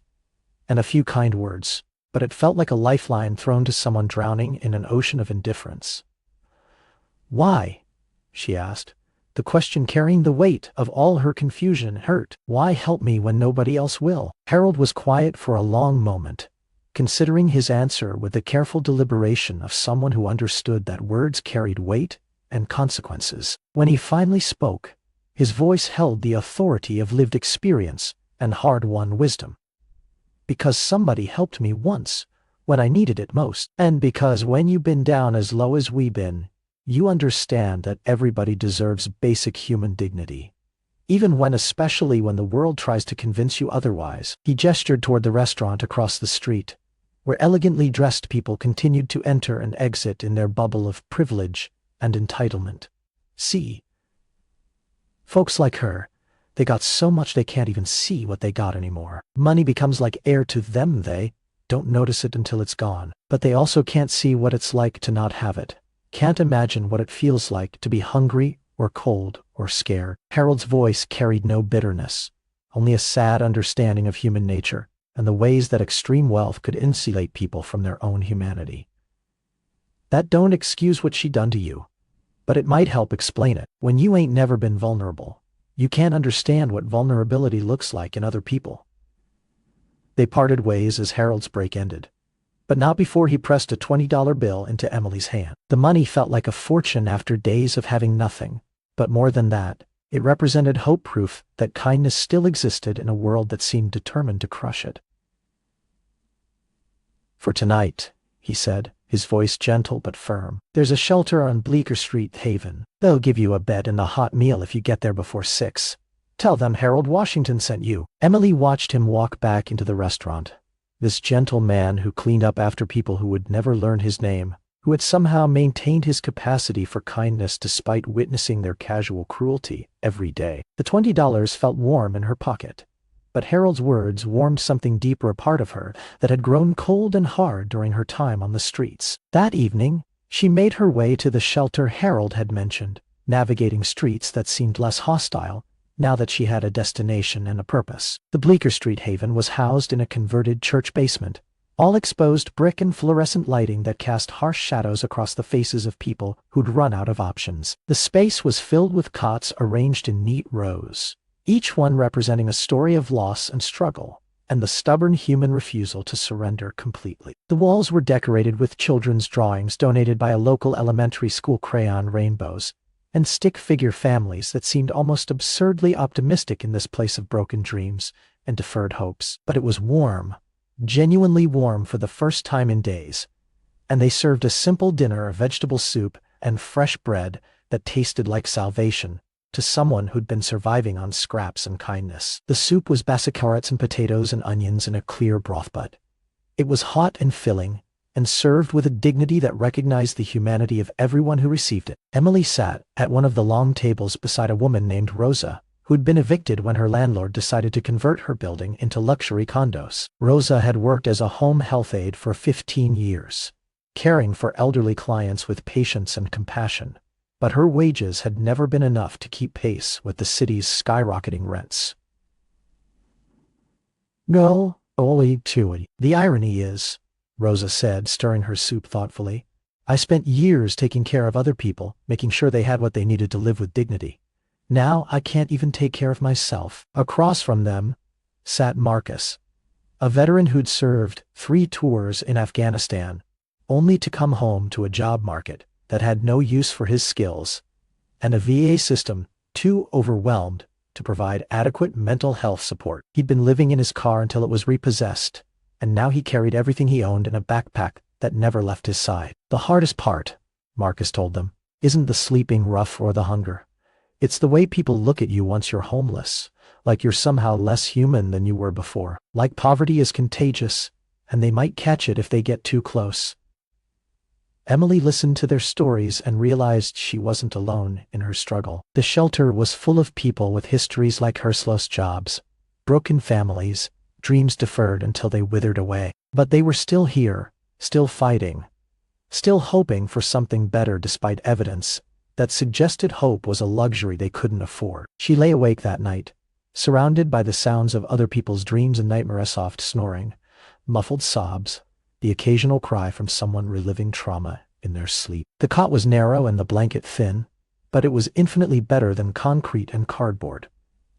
and a few kind words, but it felt like a lifeline thrown to someone drowning in an ocean of indifference. "Why?" she asked, the question carrying the weight of all her confusion and hurt. "Why help me when nobody else will?" Harold was quiet for a long moment, considering his answer with the careful deliberation of someone who understood that words carried weight and consequences. When he finally spoke, his voice held the authority of lived experience and hard-won wisdom. "Because somebody helped me once, when I needed it most. And because when you've been down as low as we been, you understand that everybody deserves basic human dignity. Especially when the world tries to convince you otherwise." He gestured toward the restaurant across the street, where elegantly dressed people continued to enter and exit in their bubble of privilege and entitlement. "See, folks like her, they got so much they can't even see what they got anymore. Money becomes like air to them. They don't notice it until it's gone. But they also can't see what it's like to not have it. Can't imagine what it feels like to be hungry or cold or scared." Harold's voice carried no bitterness, only a sad understanding of human nature and the ways that extreme wealth could insulate people from their own humanity. "That don't excuse what she done to you, but it might help explain it. When you ain't never been vulnerable, you can't understand what vulnerability looks like in other people." They parted ways as Harold's break ended, but not before he pressed a $20 bill into Emily's hand. The money felt like a fortune after days of having nothing, but more than that, it represented hope, proof that kindness still existed in a world that seemed determined to crush it. "For tonight," he said, his voice gentle but firm. "There's a shelter on Bleecker Street, Haven. They'll give you a bed and a hot meal if you get there before 6. Tell them Harold Washington sent you." Emily watched him walk back into the restaurant. This gentle man who cleaned up after people who would never learn his name, who had somehow maintained his capacity for kindness despite witnessing their casual cruelty every day. The $20 felt warm in her pocket, but Harold's words warmed something deeper a part of her that had grown cold and hard during her time on the streets. That evening, she made her way to the shelter Harold had mentioned, navigating streets that seemed less hostile now that she had a destination and a purpose. The Bleecker Street Haven was housed in a converted church basement, all exposed brick and fluorescent lighting that cast harsh shadows across the faces of people who'd run out of options. The space was filled with cots arranged in neat rows, each one representing a story of loss and struggle, and the stubborn human refusal to surrender completely. The walls were decorated with children's drawings donated by a local elementary school, crayon rainbows, and stick figure families that seemed almost absurdly optimistic in this place of broken dreams and deferred hopes. But it was warm, genuinely warm for the first time in days, and they served a simple dinner of vegetable soup and fresh bread that tasted like salvation to someone who'd been surviving on scraps and kindness. The soup was basic carrots and potatoes and onions in a clear broth butt. It was hot and filling, and served with a dignity that recognized the humanity of everyone who received it. Emily sat at one of the long tables beside a woman named Rosa, who'd been evicted when her landlord decided to convert her building into luxury condos. Rosa had worked as a home health aide for 15 years, caring for elderly clients with patience and compassion, but her wages had never been enough to keep pace with the city's skyrocketing rents. No, only chewy. The irony is, Rosa said, stirring her soup thoughtfully, I spent years taking care of other people, making sure they had what they needed to live with dignity. Now I can't even take care of myself. Across from them sat Marcus, a veteran who'd served 3 tours in Afghanistan, only to come home to a job market that had no use for his skills, and a VA system too overwhelmed to provide adequate mental health support. He'd been living in his car until it was repossessed, and now he carried everything he owned in a backpack that never left his side. The hardest part, Marcus told them, isn't the sleeping rough or the hunger. It's the way people look at you once you're homeless, like you're somehow less human than you were before. Like poverty is contagious, and they might catch it if they get too close. Emily listened to their stories and realized she wasn't alone in her struggle. The shelter was full of people with histories like hers, lost jobs, broken families, dreams deferred until they withered away. But they were still here, still fighting, still hoping for something better despite evidence that suggested hope was a luxury they couldn't afford. She lay awake that night, surrounded by the sounds of other people's dreams and nightmare, soft snoring, muffled sobs, the occasional cry from someone reliving trauma in their sleep. The cot was narrow and the blanket thin, but it was infinitely better than concrete and cardboard,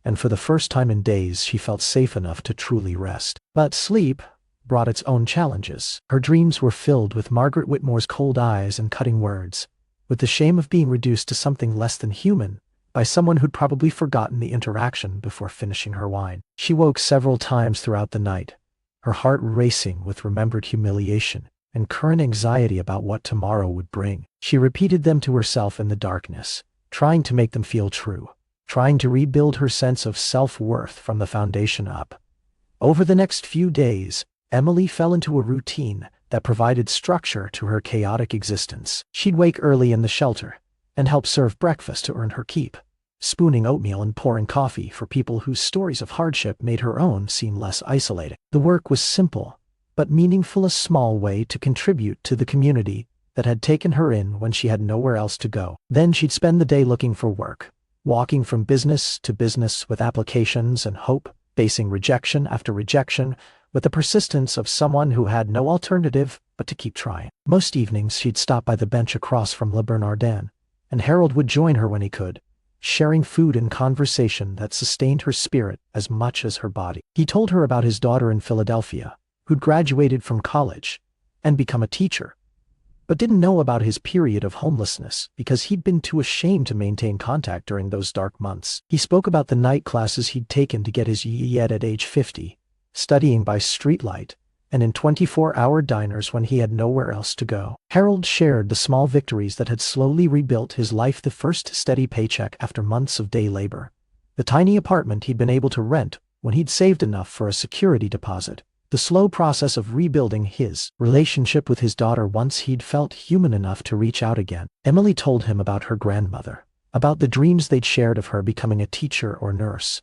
and for the first time in days she felt safe enough to truly rest. But sleep brought its own challenges. Her dreams were filled with Margaret Whitmore's cold eyes and cutting words, with the shame of being reduced to something less than human by someone who'd probably forgotten the interaction before finishing her wine. She woke several times throughout the night, her heart racing with remembered humiliation and current anxiety about what tomorrow would bring. She repeated them to herself in the darkness, trying to make them feel true, trying to rebuild her sense of self-worth from the foundation up. Over the next few days, Emily fell into a routine that provided structure to her chaotic existence. She'd wake early in the shelter and help serve breakfast to earn her keep, spooning oatmeal and pouring coffee for people whose stories of hardship made her own seem less isolating. The work was simple, but meaningful, a small way to contribute to the community that had taken her in when she had nowhere else to go. Then she'd spend the day looking for work, walking from business to business with applications and hope, facing rejection after rejection, with the persistence of someone who had no alternative but to keep trying. Most evenings she'd stop by the bench across from Le Bernardin, and Harold would join her when he could, sharing food and conversation that sustained her spirit as much as her body. He told her about his daughter in Philadelphia, who'd graduated from college and become a teacher, but didn't know about his period of homelessness because he'd been too ashamed to maintain contact during those dark months. He spoke about the night classes he'd taken to get his YED at age 50, studying by streetlight, and in 24-hour diners when he had nowhere else to go. Harold shared the small victories that had slowly rebuilt his life, the first steady paycheck after months of day labor, the tiny apartment he'd been able to rent when he'd saved enough for a security deposit, the slow process of rebuilding his relationship with his daughter once he'd felt human enough to reach out again. Emily told him about her grandmother, about the dreams they'd shared of her becoming a teacher or nurse,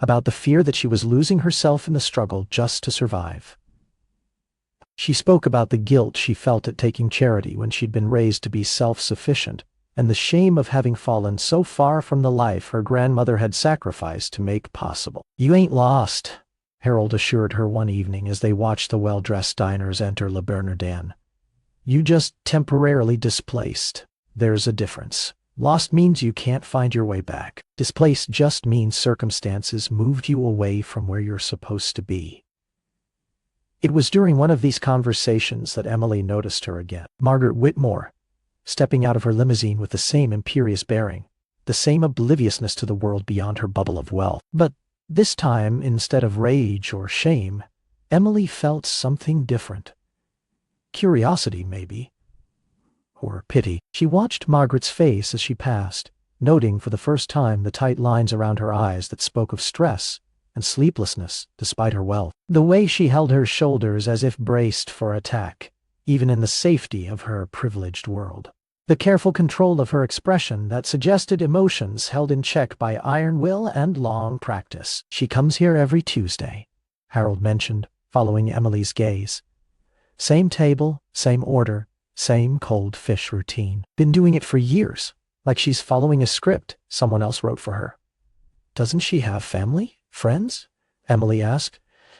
about the fear that she was losing herself in the struggle just to survive. She spoke about the guilt she felt at taking charity when she'd been raised to be self-sufficient, and the shame of having fallen so far from the life her grandmother had sacrificed to make possible. "You ain't lost," Harold assured her one evening as they watched the well-dressed diners enter Le Bernardin. "You just temporarily displaced. There's a difference. Lost means you can't find your way back. Displaced just means circumstances moved you away from where you're supposed to be." It was during one of these conversations that Emily noticed her again. Margaret Whitmore, stepping out of her limousine with the same imperious bearing, the same obliviousness to the world beyond her bubble of wealth. But this time, instead of rage or shame, Emily felt something different. Curiosity, maybe. Or pity. She watched Margaret's face as she passed, noting for the first time the tight lines around her eyes that spoke of stress and sleeplessness despite her wealth. The way she held her shoulders as if braced for attack, even in the safety of her privileged world. The careful control of her expression that suggested emotions held in check by iron will and long practice. She comes here every Tuesday, Harold mentioned, following Emily's gaze. Same table, same order, same cold fish routine. Been doing it for years, like she's following a script someone else wrote for her. Doesn't she have family? Friends? Emily asked,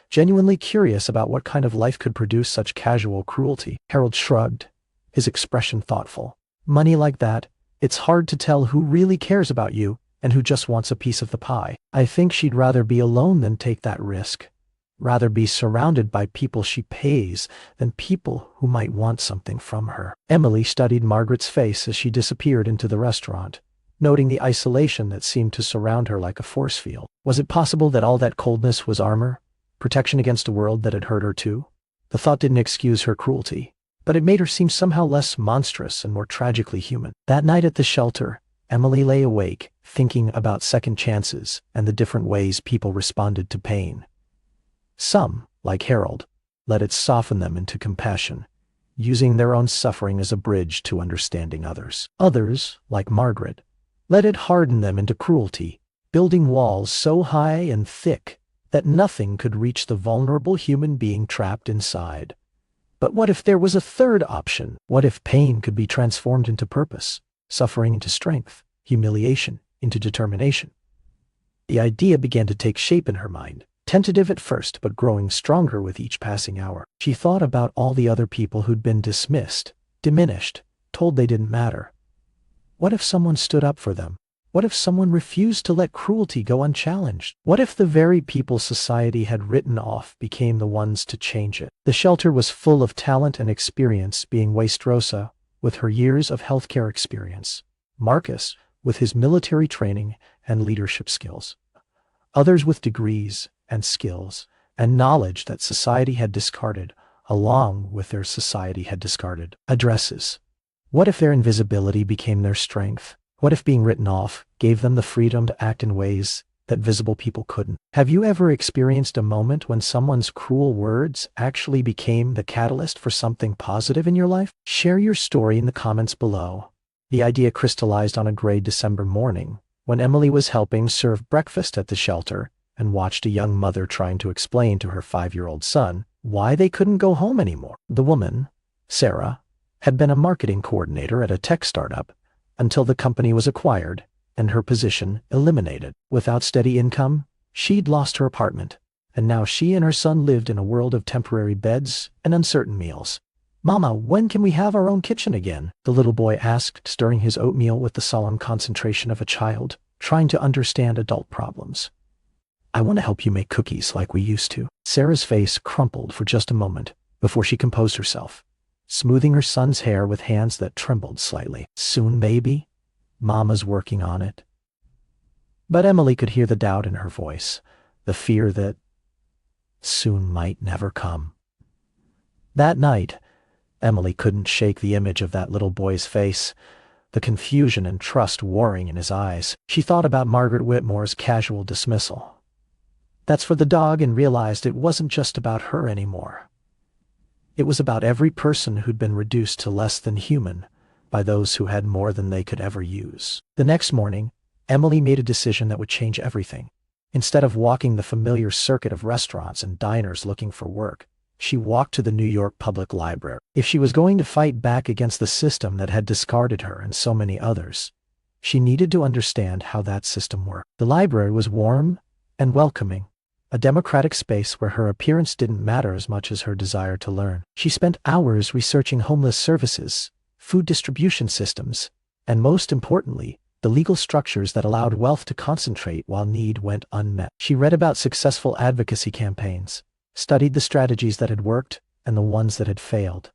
genuinely curious about what kind of life could produce such casual cruelty. Harold shrugged, his expression thoughtful. Money like that, it's hard to tell who really cares about you and who just wants a piece of the pie. I think she'd rather be alone than take that risk. Rather be surrounded by people she pays than people who might want something from her. Emily studied Margaret's face as she disappeared into the restaurant, noting the isolation that seemed to surround her like a force field. Was it possible that all that coldness was armor? Protection against a world that had hurt her too? The thought didn't excuse her cruelty, but it made her seem somehow less monstrous and more tragically human. That night at the shelter, Emily lay awake, thinking about second chances and the different ways people responded to pain. Some, like Harold, let it soften them into compassion, using their own suffering as a bridge to understanding others. Others, like Margaret, let it harden them into cruelty, building walls so high and thick that nothing could reach the vulnerable human being trapped inside. But what if there was a third option? What if pain could be transformed into purpose, suffering into strength, humiliation into determination? The idea began to take shape in her mind. Tentative at first, but growing stronger with each passing hour. She thought about all the other people who'd been dismissed, diminished, told they didn't matter. What if someone stood up for them? What if someone refused to let cruelty go unchallenged? What if the very people society had written off became the ones to change it? The shelter was full of talent and experience, being Waistrosa, with her years of healthcare experience, Marcus, with his military training and leadership skills, others with degrees and skills and knowledge that society had discarded, along with their society had discarded addresses. What if their invisibility became their strength? What if being written off gave them the freedom to act in ways that visible people couldn't? Have you ever experienced a moment when someone's cruel words actually became the catalyst for something positive in your life? Share your story in the comments below. The idea crystallized on a gray December morning when Emily was helping serve breakfast at the shelter and watched a young mother trying to explain to her 5-year-old son why they couldn't go home anymore. The woman, Sarah, had been a marketing coordinator at a tech startup until the company was acquired and her position eliminated. Without steady income, she'd lost her apartment, and now she and her son lived in a world of temporary beds and uncertain meals. "Mama, when can we have our own kitchen again?" the little boy asked, stirring his oatmeal with the solemn concentration of a child, trying to understand adult problems. "I want to help you make cookies like we used to." Sarah's face crumpled for just a moment before she composed herself, smoothing her son's hair with hands that trembled slightly. "Soon, baby. Mama's working on it." But Emily could hear the doubt in her voice, the fear that soon might never come. That night, Emily couldn't shake the image of that little boy's face, the confusion and trust warring in his eyes. She thought about Margaret Whitmore's casual dismissal. "That's for the dog," and realized it wasn't just about her anymore. It was about every person who'd been reduced to less than human by those who had more than they could ever use. The next morning, Emily made a decision that would change everything. Instead of walking the familiar circuit of restaurants and diners looking for work, she walked to the New York Public Library. If she was going to fight back against the system that had discarded her and so many others, she needed to understand how that system worked. The library was warm and welcoming, a democratic space where her appearance didn't matter as much as her desire to learn. She spent hours researching homeless services, food distribution systems, and most importantly, the legal structures that allowed wealth to concentrate while need went unmet. She read about successful advocacy campaigns, studied the strategies that had worked and the ones that had failed.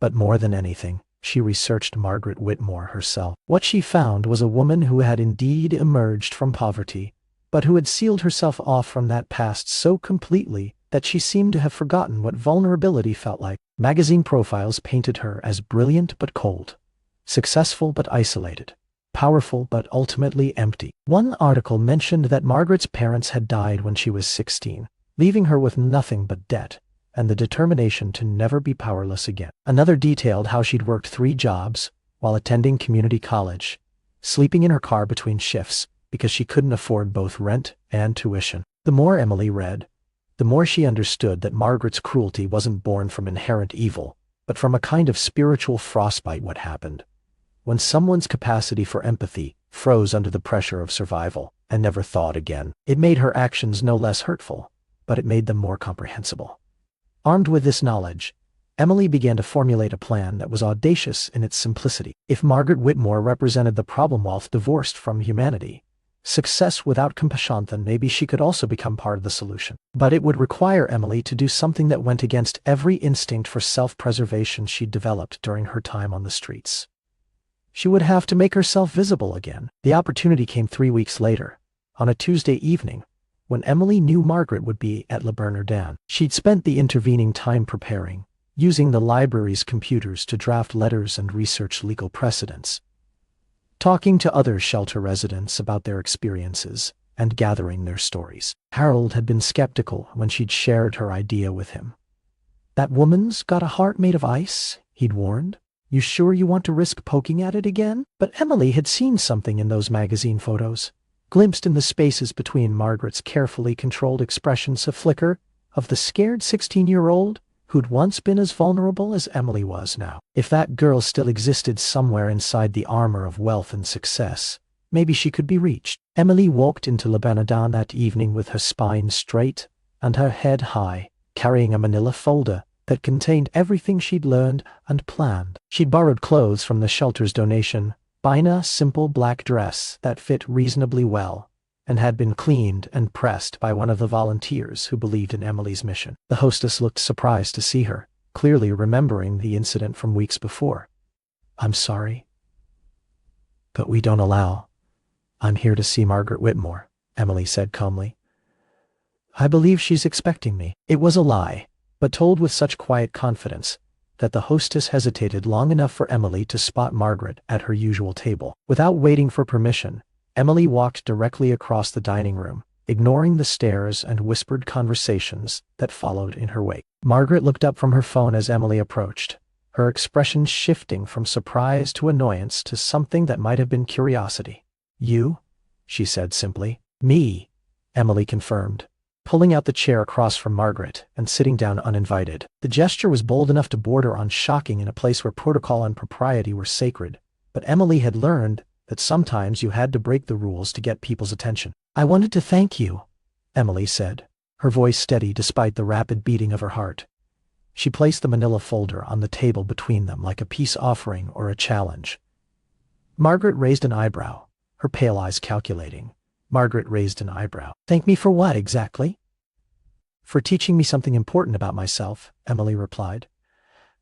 But more than anything, she researched Margaret Whitmore herself. What she found was a woman who had indeed emerged from poverty, but who had sealed herself off from that past so completely that she seemed to have forgotten what vulnerability felt like. Magazine profiles painted her as brilliant but cold, successful but isolated, powerful but ultimately empty. One article mentioned that Margaret's parents had died when she was 16, leaving her with nothing but debt and the determination to never be powerless again. Another detailed how she'd worked 3 jobs while attending community college, sleeping in her car between shifts because she couldn't afford both rent and tuition. The more Emily read, the more she understood that Margaret's cruelty wasn't born from inherent evil, but from a kind of spiritual frostbite. What happened when someone's capacity for empathy froze under the pressure of survival and never thawed again. It made her actions no less hurtful, but it made them more comprehensible. Armed with this knowledge, Emily began to formulate a plan that was audacious in its simplicity. If Margaret Whitmore represented the problem wealth divorced from humanity, success without compassion, then maybe she could also become part of the solution. But it would require Emily to do something that went against every instinct for self-preservation she'd developed during her time on the streets. She would have to make herself visible again. The opportunity came 3 weeks later, on a Tuesday evening, when Emily knew Margaret would be at Le Bernardin. She'd spent the intervening time preparing, using the library's computers to draft letters and research legal precedents, talking to other shelter residents about their experiences and gathering their stories. Harold had been skeptical when she'd shared her idea with him. "That woman's got a heart made of ice," he'd warned. "You sure you want to risk poking at it again?" But Emily had seen something in those magazine photos, glimpsed in the spaces between Margaret's carefully controlled expressions, a flicker of the scared 16-year-old who'd once been as vulnerable as Emily was now. If that girl still existed somewhere inside the armor of wealth and success, maybe she could be reached. Emily walked into Le Bernardin that evening with her spine straight and her head high, carrying a manila folder that contained everything she'd learned and planned. She'd borrowed clothes from the shelter's donation, buying a simple black dress that fit reasonably well, and had been cleaned and pressed by one of the volunteers who believed in Emily's mission. The hostess looked surprised to see her, clearly remembering the incident from weeks before. "I'm sorry, but we don't allow. I'm here to see Margaret Whitmore," Emily said calmly. "I believe she's expecting me." It was a lie, but told with such quiet confidence that the hostess hesitated long enough for Emily to spot Margaret at her usual table. Without waiting for permission, Emily walked directly across the dining room, ignoring the stares and whispered conversations that followed in her wake. Margaret looked up from her phone as Emily approached, her expression shifting from surprise to annoyance to something that might have been curiosity. "You?" she said simply. "Me," Emily confirmed, pulling out the chair across from Margaret and sitting down uninvited. The gesture was bold enough to border on shocking in a place where protocol and propriety were sacred, but Emily had learned that sometimes you had to break the rules to get people's attention. "I wanted to thank you," Emily said, her voice steady despite the rapid beating of her heart. She placed the manila folder on the table between them like a peace offering or a challenge. Margaret raised an eyebrow, her pale eyes calculating. Margaret raised an eyebrow. "Thank me for what exactly?" "For teaching me something important about myself," Emily replied.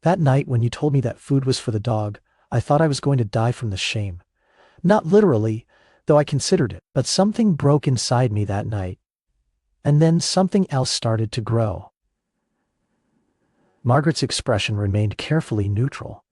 "That night when you told me that food was for the dog, I thought I was going to die from the shame. Not literally, though I considered it, but something broke inside me that night. And then something else started to grow." Margaret's expression remained carefully neutral,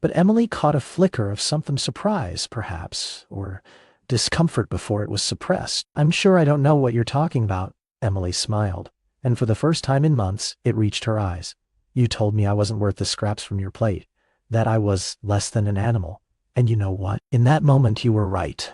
but Emily caught a flicker of something surprise, perhaps, or discomfort before it was suppressed. "I'm sure I don't know what you're talking about," Emily smiled, and for the first time in months, it reached her eyes. "You told me I wasn't worth the scraps from your plate, that I was less than an animal. And you know what? In that moment you were right.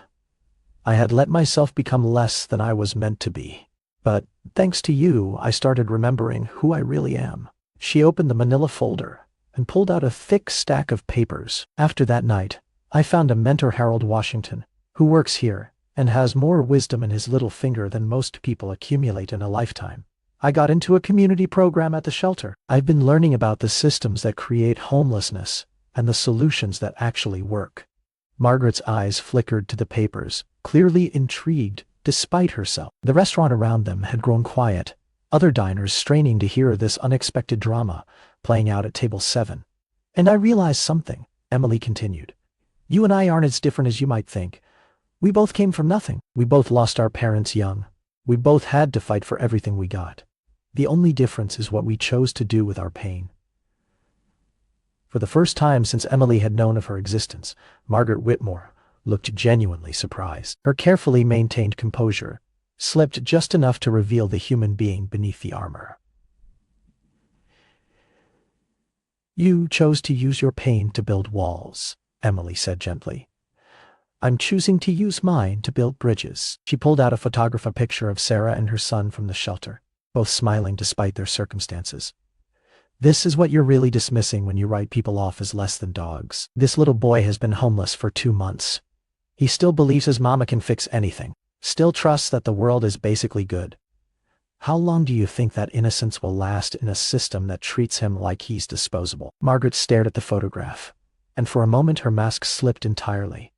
I had let myself become less than I was meant to be. But, thanks to you, I started remembering who I really am." She opened the manila folder and pulled out a thick stack of papers. "After that night, I found a mentor, Harold Washington, who works here and has more wisdom in his little finger than most people accumulate in a lifetime. I got into a community program at the shelter. I've been learning about the systems that create homelessness and the solutions that actually work." Margaret's eyes flickered to the papers, clearly intrigued despite herself. The restaurant around them had grown quiet, other diners straining to hear this unexpected drama playing out at table 7. "And I realized something," Emily continued. "You and I aren't as different as you might think. We both came from nothing. We both lost our parents young. We both had to fight for everything we got. The only difference is what we chose to do with our pain. For the first time since Emily had known of her existence, Margaret Whitmore looked genuinely surprised. Her carefully maintained composure slipped just enough to reveal the human being beneath the armor. "You chose to use your pain to build walls," Emily said gently. "I'm choosing to use mine to build bridges." She pulled out a photograph picture of Sarah and her son from the shelter, both smiling despite their circumstances. "This is what you're really dismissing when you write people off as less than dogs. This little boy has been homeless for 2 months. He still believes his mama can fix anything, still trusts that the world is basically good. How long do you think that innocence will last in a system that treats him like he's disposable?" Margaret stared at the photograph, and for a moment her mask slipped entirely.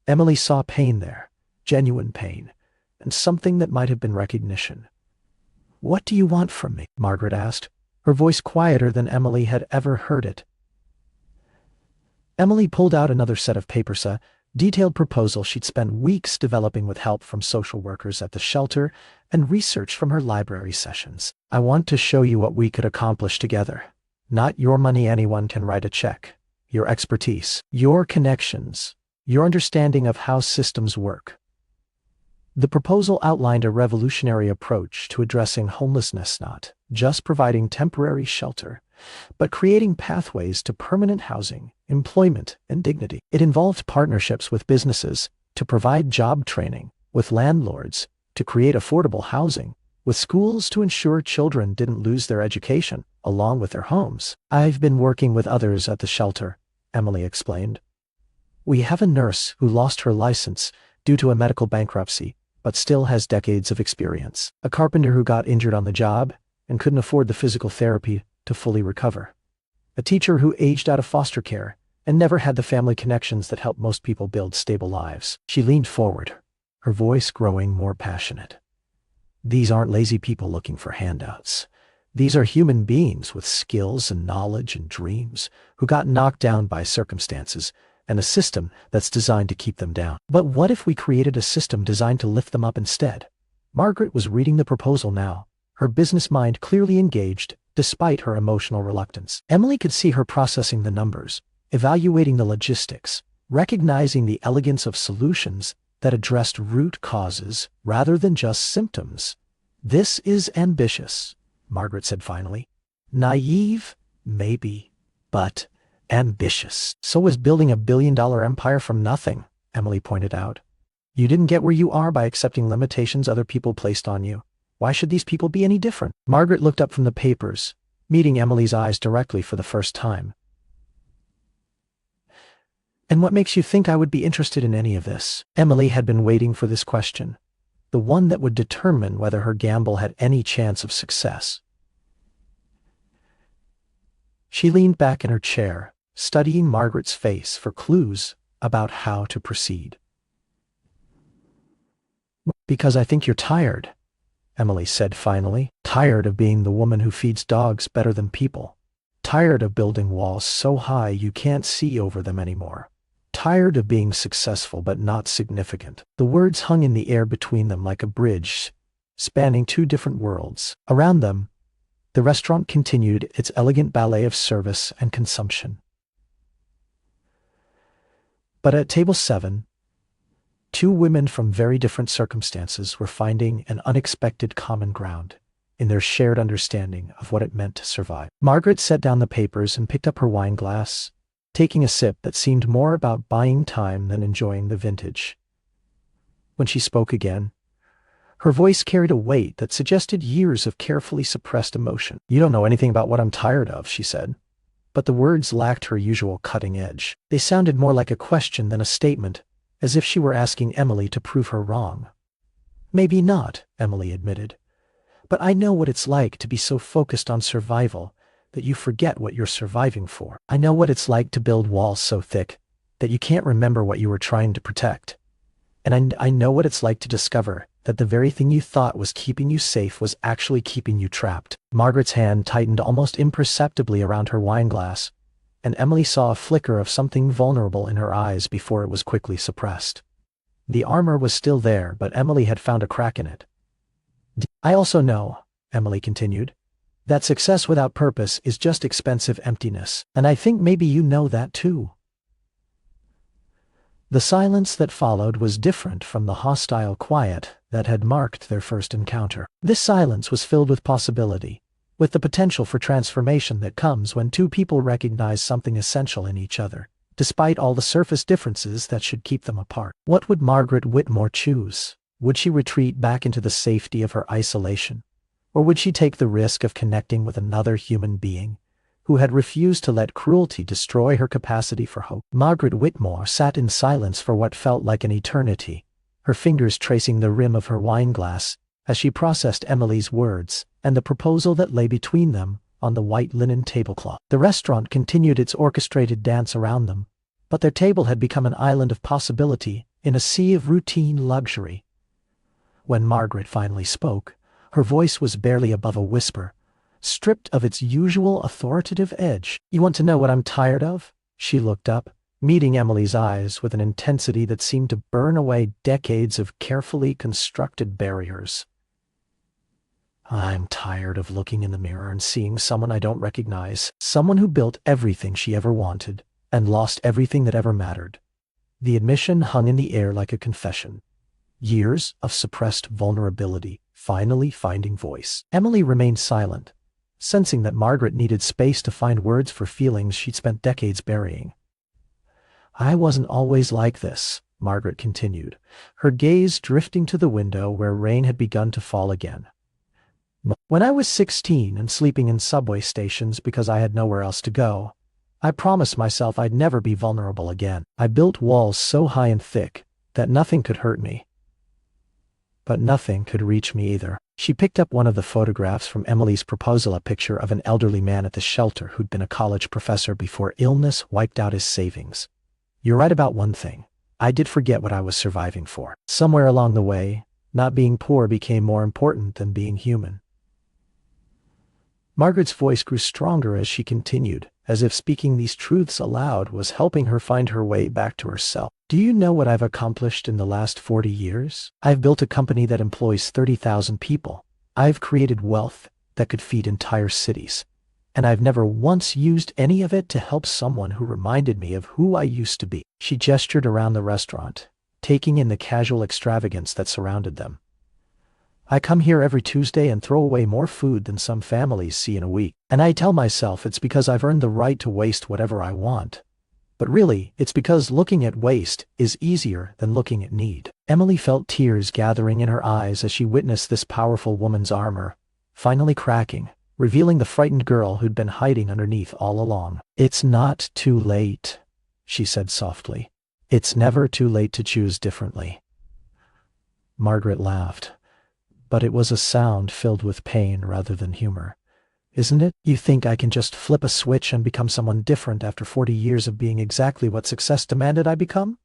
Emily saw pain there, genuine pain, and something that might have been recognition. "What do you want from me?" Margaret asked, her voice quieter than Emily had ever heard it. Emily pulled out another set of papers, a detailed proposal she'd spent weeks developing with help from social workers at the shelter and research from her library sessions. "I want to show you what we could accomplish together. Not your money, anyone can write a check. Your expertise, your connections, your understanding of how systems work." The proposal outlined a revolutionary approach to addressing homelessness, not just providing temporary shelter, but creating pathways to permanent housing, employment, and dignity. It involved partnerships with businesses to provide job training, with landlords to create affordable housing, with schools to ensure children didn't lose their education, along with their homes. "I've been working with others at the shelter," Emily explained. "We have a nurse who lost her license due to a medical bankruptcy, but still has decades of experience. A carpenter who got injured on the job and couldn't afford the physical therapy to fully recover. A teacher who aged out of foster care and never had the family connections that help most people build stable lives." She leaned forward, her voice growing more passionate. "These aren't lazy people looking for handouts. These are human beings with skills and knowledge and dreams who got knocked down by circumstances and a system that's designed to keep them down. But what if we created a system designed to lift them up instead?" Margaret was reading the proposal now, her business mind clearly engaged despite her emotional reluctance. Emily could see her processing the numbers, evaluating the logistics, recognizing the elegance of solutions that addressed root causes rather than just symptoms. "This is ambitious," Margaret said finally. "Naive, maybe, but ambitious." "So is building a billion-dollar empire from nothing," Emily pointed out. "You didn't get where you are by accepting limitations other people placed on you. Why should these people be any different?" Margaret looked up from the papers, meeting Emily's eyes directly for the first time. "And what makes you think I would be interested in any of this?" Emily had been waiting for this question, the one that would determine whether her gamble had any chance of success. She leaned back in her chair, studying Margaret's face for clues about how to proceed. "Because I think you're tired," Emily said finally. "Tired of being the woman who feeds dogs better than people. Tired of building walls so high you can't see over them anymore. Tired of being successful but not significant." The words hung in the air between them like a bridge, spanning 2 different worlds. Around them, the restaurant continued its elegant ballet of service and consumption. But at table 7, 2 women from very different circumstances were finding an unexpected common ground in their shared understanding of what it meant to survive. Margaret set down the papers and picked up her wine glass, taking a sip that seemed more about buying time than enjoying the vintage. When she spoke again, her voice carried a weight that suggested years of carefully suppressed emotion. "You don't know anything about what I'm tired of," she said. But the words lacked her usual cutting edge. They sounded more like a question than a statement, as if she were asking Emily to prove her wrong. "Maybe not," Emily admitted. "But I know what it's like to be so focused on survival that you forget what you're surviving for. I know what it's like to build walls so thick that you can't remember what you were trying to protect. And I know what it's like to discover that the very thing you thought was keeping you safe was actually keeping you trapped." Margaret's hand tightened almost imperceptibly around her wine glass, and Emily saw a flicker of something vulnerable in her eyes before it was quickly suppressed. The armor was still there, but Emily had found a crack in it. "I also know Emily continued, "that success without purpose is just expensive emptiness, and I think maybe you know that too." The silence that followed was different from the hostile quiet that had marked their first encounter. This silence was filled with possibility, with the potential for transformation that comes when two people recognize something essential in each other, despite all the surface differences that should keep them apart. What would Margaret Whitmore choose? Would she retreat back into the safety of her isolation? Or would she take the risk of connecting with another human being who had refused to let cruelty destroy her capacity for hope? Margaret Whitmore sat in silence for what felt like an eternity, her fingers tracing the rim of her wineglass as she processed Emily's words and the proposal that lay between them on the white linen tablecloth. The restaurant continued its orchestrated dance around them, but their table had become an island of possibility in a sea of routine luxury. When Margaret finally spoke, her voice was barely above a whisper, stripped of its usual authoritative edge. "You want to know what I'm tired of?" She looked up, meeting Emily's eyes with an intensity that seemed to burn away decades of carefully constructed barriers. "I'm tired of looking in the mirror and seeing someone I don't recognize, someone who built everything she ever wanted and lost everything that ever mattered." The admission hung in the air like a confession. Years of suppressed vulnerability finally finding voice. Emily remained silent, sensing that Margaret needed space to find words for feelings she'd spent decades burying. "I wasn't always like this," Margaret continued, her gaze drifting to the window where rain had begun to fall again. "When I was 16 and sleeping in subway stations because I had nowhere else to go, I promised myself I'd never be vulnerable again. I built walls so high and thick that nothing could hurt me. But nothing could reach me either." She picked up one of the photographs from Emily's proposal, a picture of an elderly man at the shelter who'd been a college professor before illness wiped out his savings. "You're right about one thing. I did forget what I was surviving for. Somewhere along the way, not being poor became more important than being human." Margaret's voice grew stronger as she continued, as if speaking these truths aloud was helping her find her way back to herself. "Do you know what I've accomplished in the last 40 years? I've built a company that employs 30,000 people. I've created wealth that could feed entire cities. And I've never once used any of it to help someone who reminded me of who I used to be." She gestured around the restaurant, taking in the casual extravagance that surrounded them. "I come here every Tuesday and throw away more food than some families see in a week. And I tell myself it's because I've earned the right to waste whatever I want. But really, it's because looking at waste is easier than looking at need." Emily felt tears gathering in her eyes as she witnessed this powerful woman's armor finally cracking, revealing the frightened girl who'd been hiding underneath all along. "It's not too late," she said softly. "It's never too late to choose differently." Margaret laughed, but it was a sound filled with pain rather than humor. "Isn't it? You think I can just flip a switch and become someone different after 40 years of being exactly what success demanded I become?"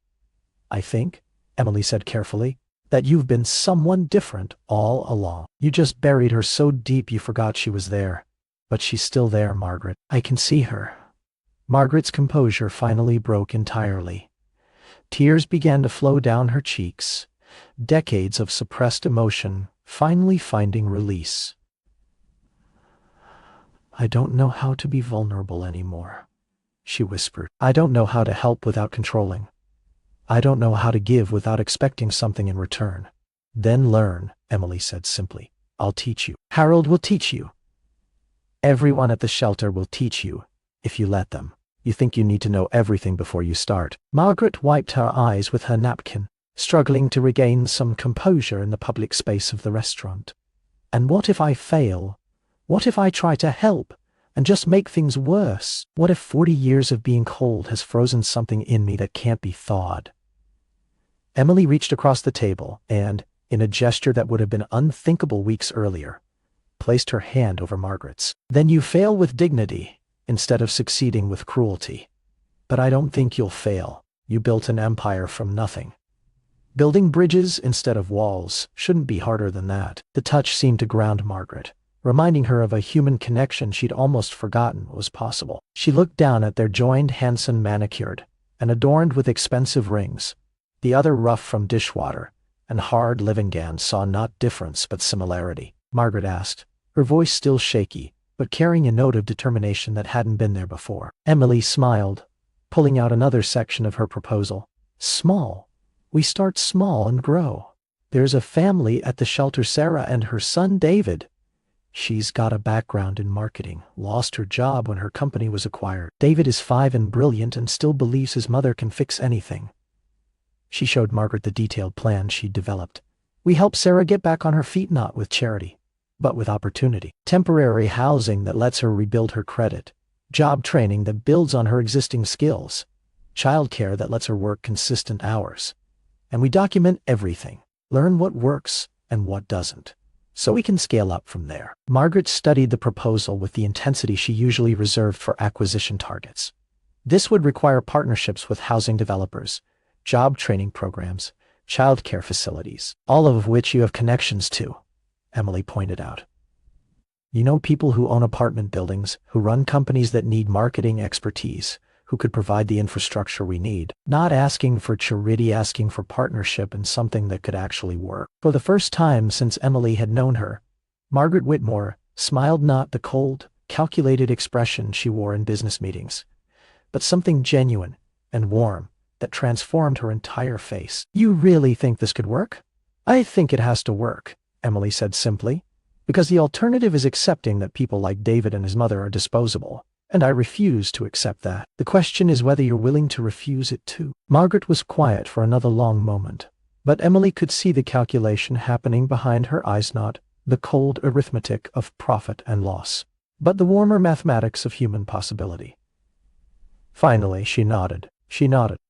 "I think," Emily said carefully, "that you've been someone different all along. You just buried her so deep you forgot she was there. But she's still there, Margaret. I can see her." Margaret's composure finally broke entirely. Tears began to flow down her cheeks, decades of suppressed emotion finally finding release. "I don't know how to be vulnerable anymore," she whispered. "I don't know how to help without controlling. I don't know how to give without expecting something in return." "Then learn," Emily said simply. "I'll teach you. Harold will teach you. Everyone at the shelter will teach you, if you let them. You think you need to know everything before you start." Margaret wiped her eyes with her napkin, struggling to regain some composure in the public space of the restaurant. "And what if I fail? What if I try to help and just make things worse? What if 40 years of being cold has frozen something in me that can't be thawed?" Emily reached across the table and, in a gesture that would have been unthinkable weeks earlier, placed her hand over Margaret's. "Then you fail with dignity instead of succeeding with cruelty. But I don't think you'll fail. You built an empire from nothing. Building bridges instead of walls shouldn't be harder than that." The touch seemed to ground Margaret, reminding her of a human connection she'd almost forgotten was possible. She looked down at their joined Hanson manicured and adorned with expensive rings, the other rough from dishwater, and hard living Gan saw not difference but similarity. Margaret asked, her voice still shaky, but carrying a note of determination that hadn't been there before. Emily smiled, pulling out another section of her proposal. Small. We start small and grow. There's a family at the shelter, Sarah and her son David. She's got a background in marketing, lost her job when her company was acquired. David is 5 and brilliant and still believes his mother can fix anything. She showed Margaret the detailed plan she'd developed. We help Sarah get back on her feet, not with charity, but with opportunity. Temporary housing that lets her rebuild her credit. Job training that builds on her existing skills. Childcare that lets her work consistent hours. And we document everything. Learn what works and what doesn't, so we can scale up from there. Margaret studied the proposal with the intensity she usually reserved for acquisition targets. This would require partnerships with housing developers, job training programs, childcare facilities, all of which you have connections to, Emily pointed out. You know people who own apartment buildings, who run companies that need marketing expertise, who could provide the infrastructure we need. Not asking for charity, asking for partnership and something that could actually work. For the first time since Emily had known her, Margaret Whitmore smiled, not the cold, calculated expression she wore in business meetings, but something genuine and warm that transformed her entire face. You really think this could work? I think it has to work, Emily said simply, because the alternative is accepting that people like David and his mother are disposable. And I refuse to accept that. The question is whether you're willing to refuse it too. Margaret was quiet for another long moment, but Emily could see the calculation happening behind her eyes, not the cold arithmetic of profit and loss, but the warmer mathematics of human possibility. Finally, she nodded.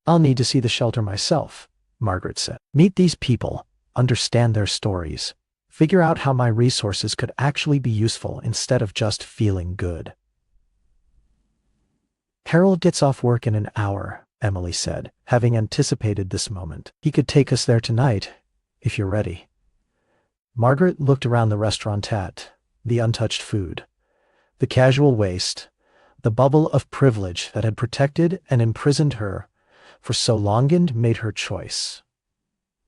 I'll need to see the shelter myself, Margaret said. Meet these people, understand their stories, figure out how my resources could actually be useful instead of just feeling good. Harold gets off work in an hour, Emily said, having anticipated this moment. He could take us there tonight, if you're ready. Margaret looked around the restaurant, the untouched food, the casual waste, the bubble of privilege that had protected and imprisoned her for so long, and made her choice.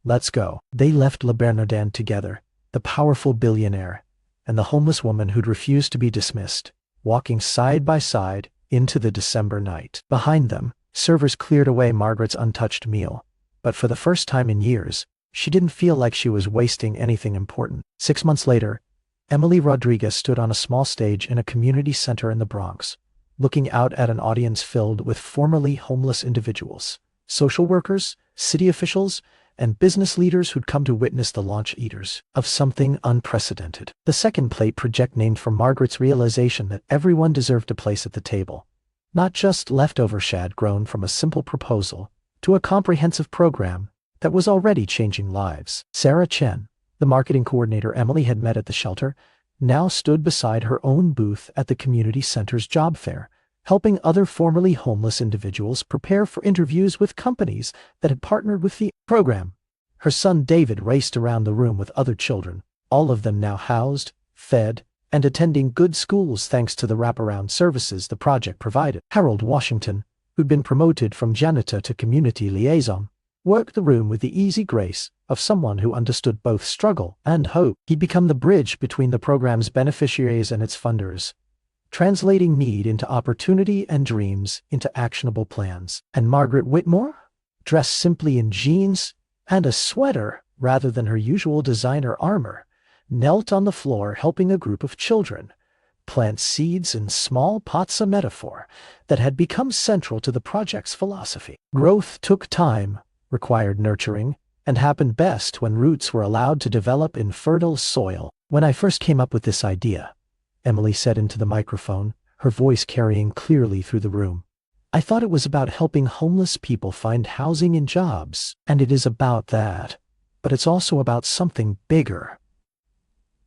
Let's go. They left Le Bernardin together, the powerful billionaire and the homeless woman who'd refused to be dismissed, walking side by side into the December night. Behind them, servers cleared away Margaret's untouched meal, but for the first time in years, she didn't feel like she was wasting anything important. 6 months later, Emily Rodriguez stood on a small stage in a community center in the Bronx, looking out at an audience filled with formerly homeless individuals, social workers, city officials, and business leaders who'd come to witness the launch eaters of something unprecedented. The second plate project named for Margaret's realization that everyone deserved a place at the table, not just leftover shad grown from a simple proposal to a comprehensive program that was already changing lives. Sarah Chen, the marketing coordinator Emily had met at the shelter, now stood beside her own booth at the community center's job fair, helping other formerly homeless individuals prepare for interviews with companies that had partnered with the program. Her son David raced around the room with other children, all of them now housed, fed, and attending good schools thanks to the wraparound services the project provided. Harold Washington, who'd been promoted from janitor to community liaison, worked the room with the easy grace of someone who understood both struggle and hope. He'd become the bridge between the program's beneficiaries and its funders, translating need into opportunity and dreams into actionable plans. And Margaret Whitmore, dressed simply in jeans and a sweater rather than her usual designer armor, knelt on the floor helping a group of children plant seeds in small pots, a metaphor that had become central to the project's philosophy. Growth took time, required nurturing, and happened best when roots were allowed to develop in fertile soil. When I first came up with this idea, Emily said into the microphone, her voice carrying clearly through the room, I thought it was about helping homeless people find housing and jobs, and it is about that, but it's also about something bigger.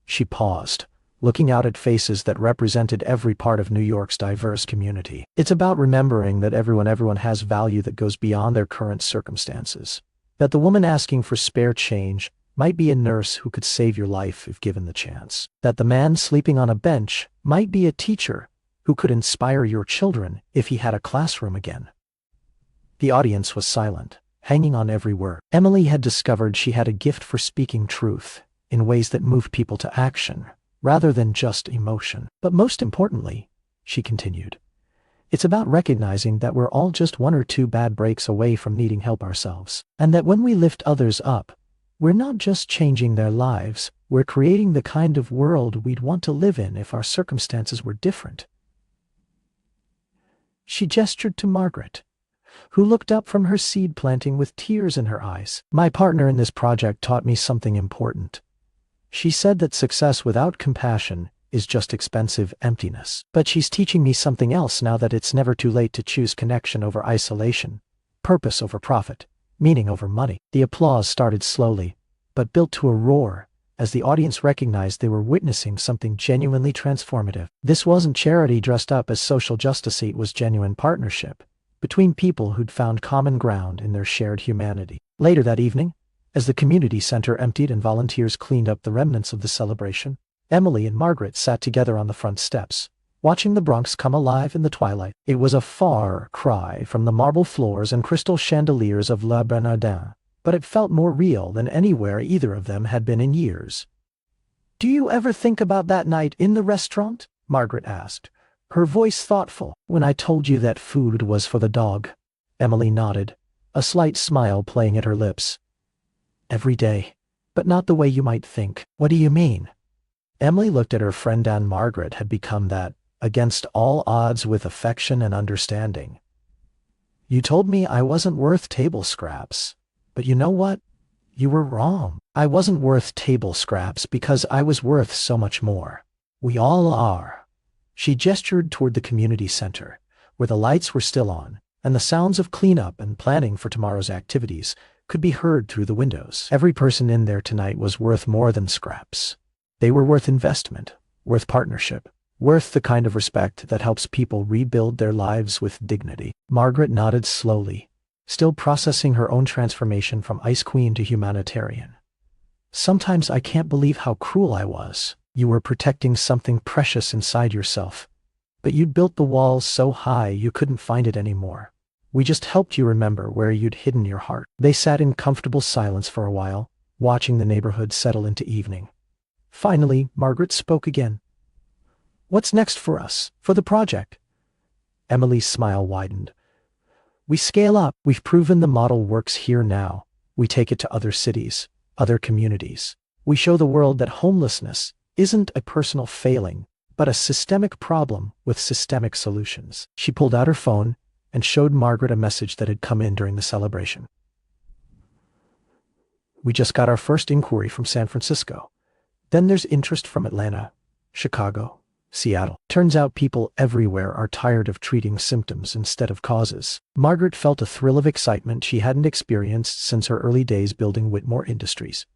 She paused, looking out at faces that represented every part of New York's diverse community. It's about remembering that everyone has value that goes beyond their current circumstances. That the woman asking for spare change might be a nurse who could save your life if given the chance. That the man sleeping on a bench might be a teacher who could inspire your children if he had a classroom again. The audience was silent, hanging on every word. Emily had discovered she had a gift for speaking truth in ways that moved people to action, rather than just emotion. But most importantly, she continued, it's about recognizing that we're all just one or two bad breaks away from needing help ourselves. And that when we lift others up, we're not just changing their lives, we're creating the kind of world we'd want to live in if our circumstances were different. She gestured to Margaret, who looked up from her seed planting with tears in her eyes. My partner in this project taught me something important. She said that success without compassion is just expensive emptiness. But she's teaching me something else now, that it's never too late to choose connection over isolation, purpose over profit, meaning over money. The applause started slowly, but built to a roar as the audience recognized they were witnessing something genuinely transformative. This wasn't charity dressed up as social justice, it was genuine partnership between people who'd found common ground in their shared humanity. Later that evening, as the community center emptied and volunteers cleaned up the remnants of the celebration, Emily and Margaret sat together on the front steps, watching the Bronx come alive in the twilight. It was a far cry from the marble floors and crystal chandeliers of Le Bernardin, but it felt more real than anywhere either of them had been in years. "Do you ever think about that night in the restaurant?" Margaret asked, her voice thoughtful. "When I told you that food was for the dog?" Emily nodded, a slight smile playing at her lips. "Every day, but not the way you might think." "What do you mean?" Emily looked at her friend, and Margaret had become that, against all odds, with affection and understanding. "You told me I wasn't worth table scraps. But you know what? You were wrong. I wasn't worth table scraps because I was worth so much more. We all are." She gestured toward the community center, where the lights were still on, and the sounds of cleanup and planning for tomorrow's activities could be heard through the windows. Every person in there tonight was worth more than scraps. They were worth investment, worth partnership, worth the kind of respect that helps people rebuild their lives with dignity. Margaret nodded slowly, still processing her own transformation from ice queen to humanitarian. "Sometimes I can't believe how cruel I was. You were protecting something precious inside yourself, but you'd built the walls so high you couldn't find it anymore. We just helped you remember where you'd hidden your heart." They sat in comfortable silence for a while, watching the neighborhood settle into evening. Finally, Margaret spoke again. "What's next for us, for the project?" Emily's smile widened. "We scale up. We've proven the model works here now. We take it to other cities, other communities. We show the world that homelessness isn't a personal failing, but a systemic problem with systemic solutions." She pulled out her phone and showed Margaret a message that had come in during the celebration. "We just got our first inquiry from San Francisco. Then there's interest from Atlanta, Chicago, Seattle. Turns out people everywhere are tired of treating symptoms instead of causes." Margaret felt a thrill of excitement she hadn't experienced since her early days building Whitmore Industries.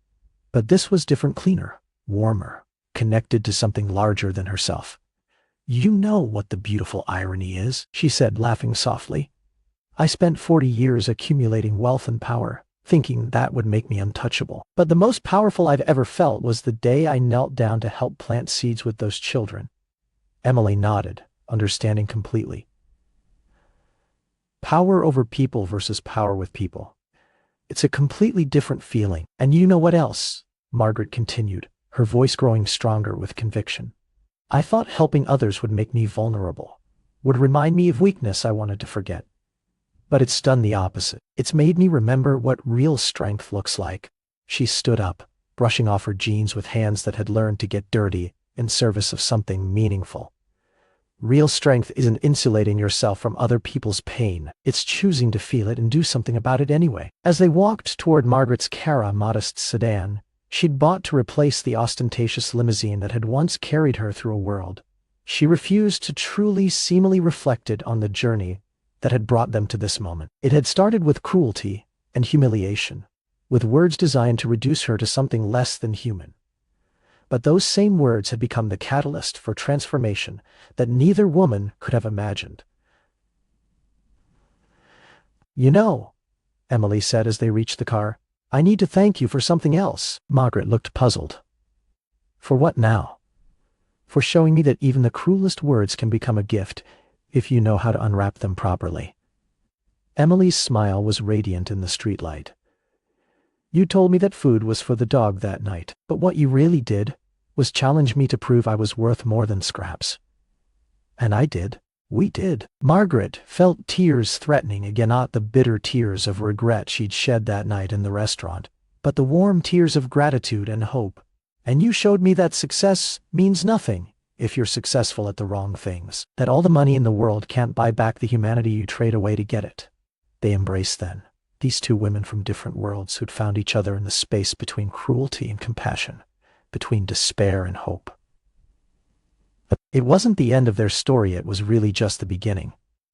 But this was different, cleaner, warmer, connected to something larger than herself. "You know what the beautiful irony is," she said, laughing softly. "I spent 40 years accumulating wealth and power, thinking that would make me untouchable. But the most powerful I've ever felt was the day I knelt down to help plant seeds with those children." Emily nodded, understanding completely. Power over people versus power with people. It's a completely different feeling. "And you know what else?" Margaret continued, her voice growing stronger with conviction. "I thought helping others would make me vulnerable, would remind me of weakness I wanted to forget. But it's done the opposite. It's made me remember what real strength looks like." She stood up, brushing off her jeans with hands that had learned to get dirty in service of something meaningful. "Real strength isn't insulating yourself from other people's pain. It's choosing to feel it and do something about it anyway." As they walked toward Margaret's Cara modest sedan, she'd bought to replace the ostentatious limousine that had once carried her through a world she refused to truly seemingly reflected on the journey that had brought them to this moment. It had started with cruelty and humiliation, with words designed to reduce her to something less than human. But those same words had become the catalyst for transformation that neither woman could have imagined. "You know," Emily said as they reached the car, "I need to thank you for something else." Margaret looked puzzled. "For what now?" "For showing me that even the cruelest words can become a gift if you know how to unwrap them properly." Emily's smile was radiant in the streetlight. "You told me that food was for the dog that night, but what you really did was challenge me to prove I was worth more than scraps. And I did. We did. Margaret felt tears threatening again, not the bitter tears of regret she'd shed that night in the restaurant, but the warm tears of gratitude and hope. And you showed me that success means nothing if you're successful at the wrong things, that all the money in the world can't buy back the humanity you trade away to get it. They embraced then, these two women from different worlds who'd found each other in the space between cruelty and compassion, between despair and hope. But it wasn't the end of their story, it was really just the beginning.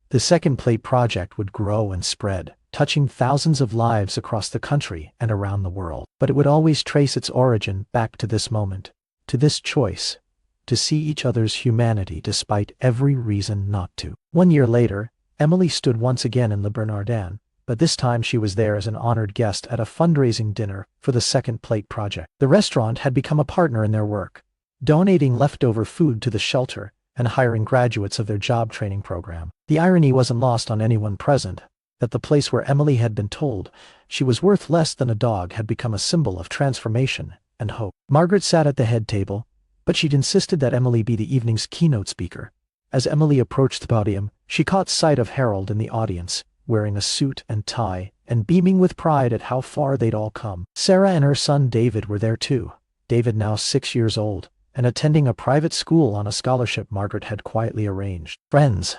The Second Plate Project would grow and spread, touching thousands of lives across the country and around the world. But it would always trace its origin back to this moment, to this choice, to see each other's humanity despite every reason not to. 1 year later, Emily stood once again in Le Bernardin, but this time she was there as an honored guest at a fundraising dinner for the Second Plate Project. The restaurant had become a partner in their work, donating leftover food to the shelter and hiring graduates of their job training program. The irony wasn't lost on anyone present, that the place where Emily had been told she was worth less than a dog had become a symbol of transformation and hope. Margaret sat at the head table, but she'd insisted that Emily be the evening's keynote speaker. As Emily approached the podium, she caught sight of Harold in the audience, wearing a suit and tie, and beaming with pride at how far they'd all come. Sarah and her son David were there too. David, now 6 years old, and attending a private school on a scholarship Margaret had quietly arranged. "Friends,"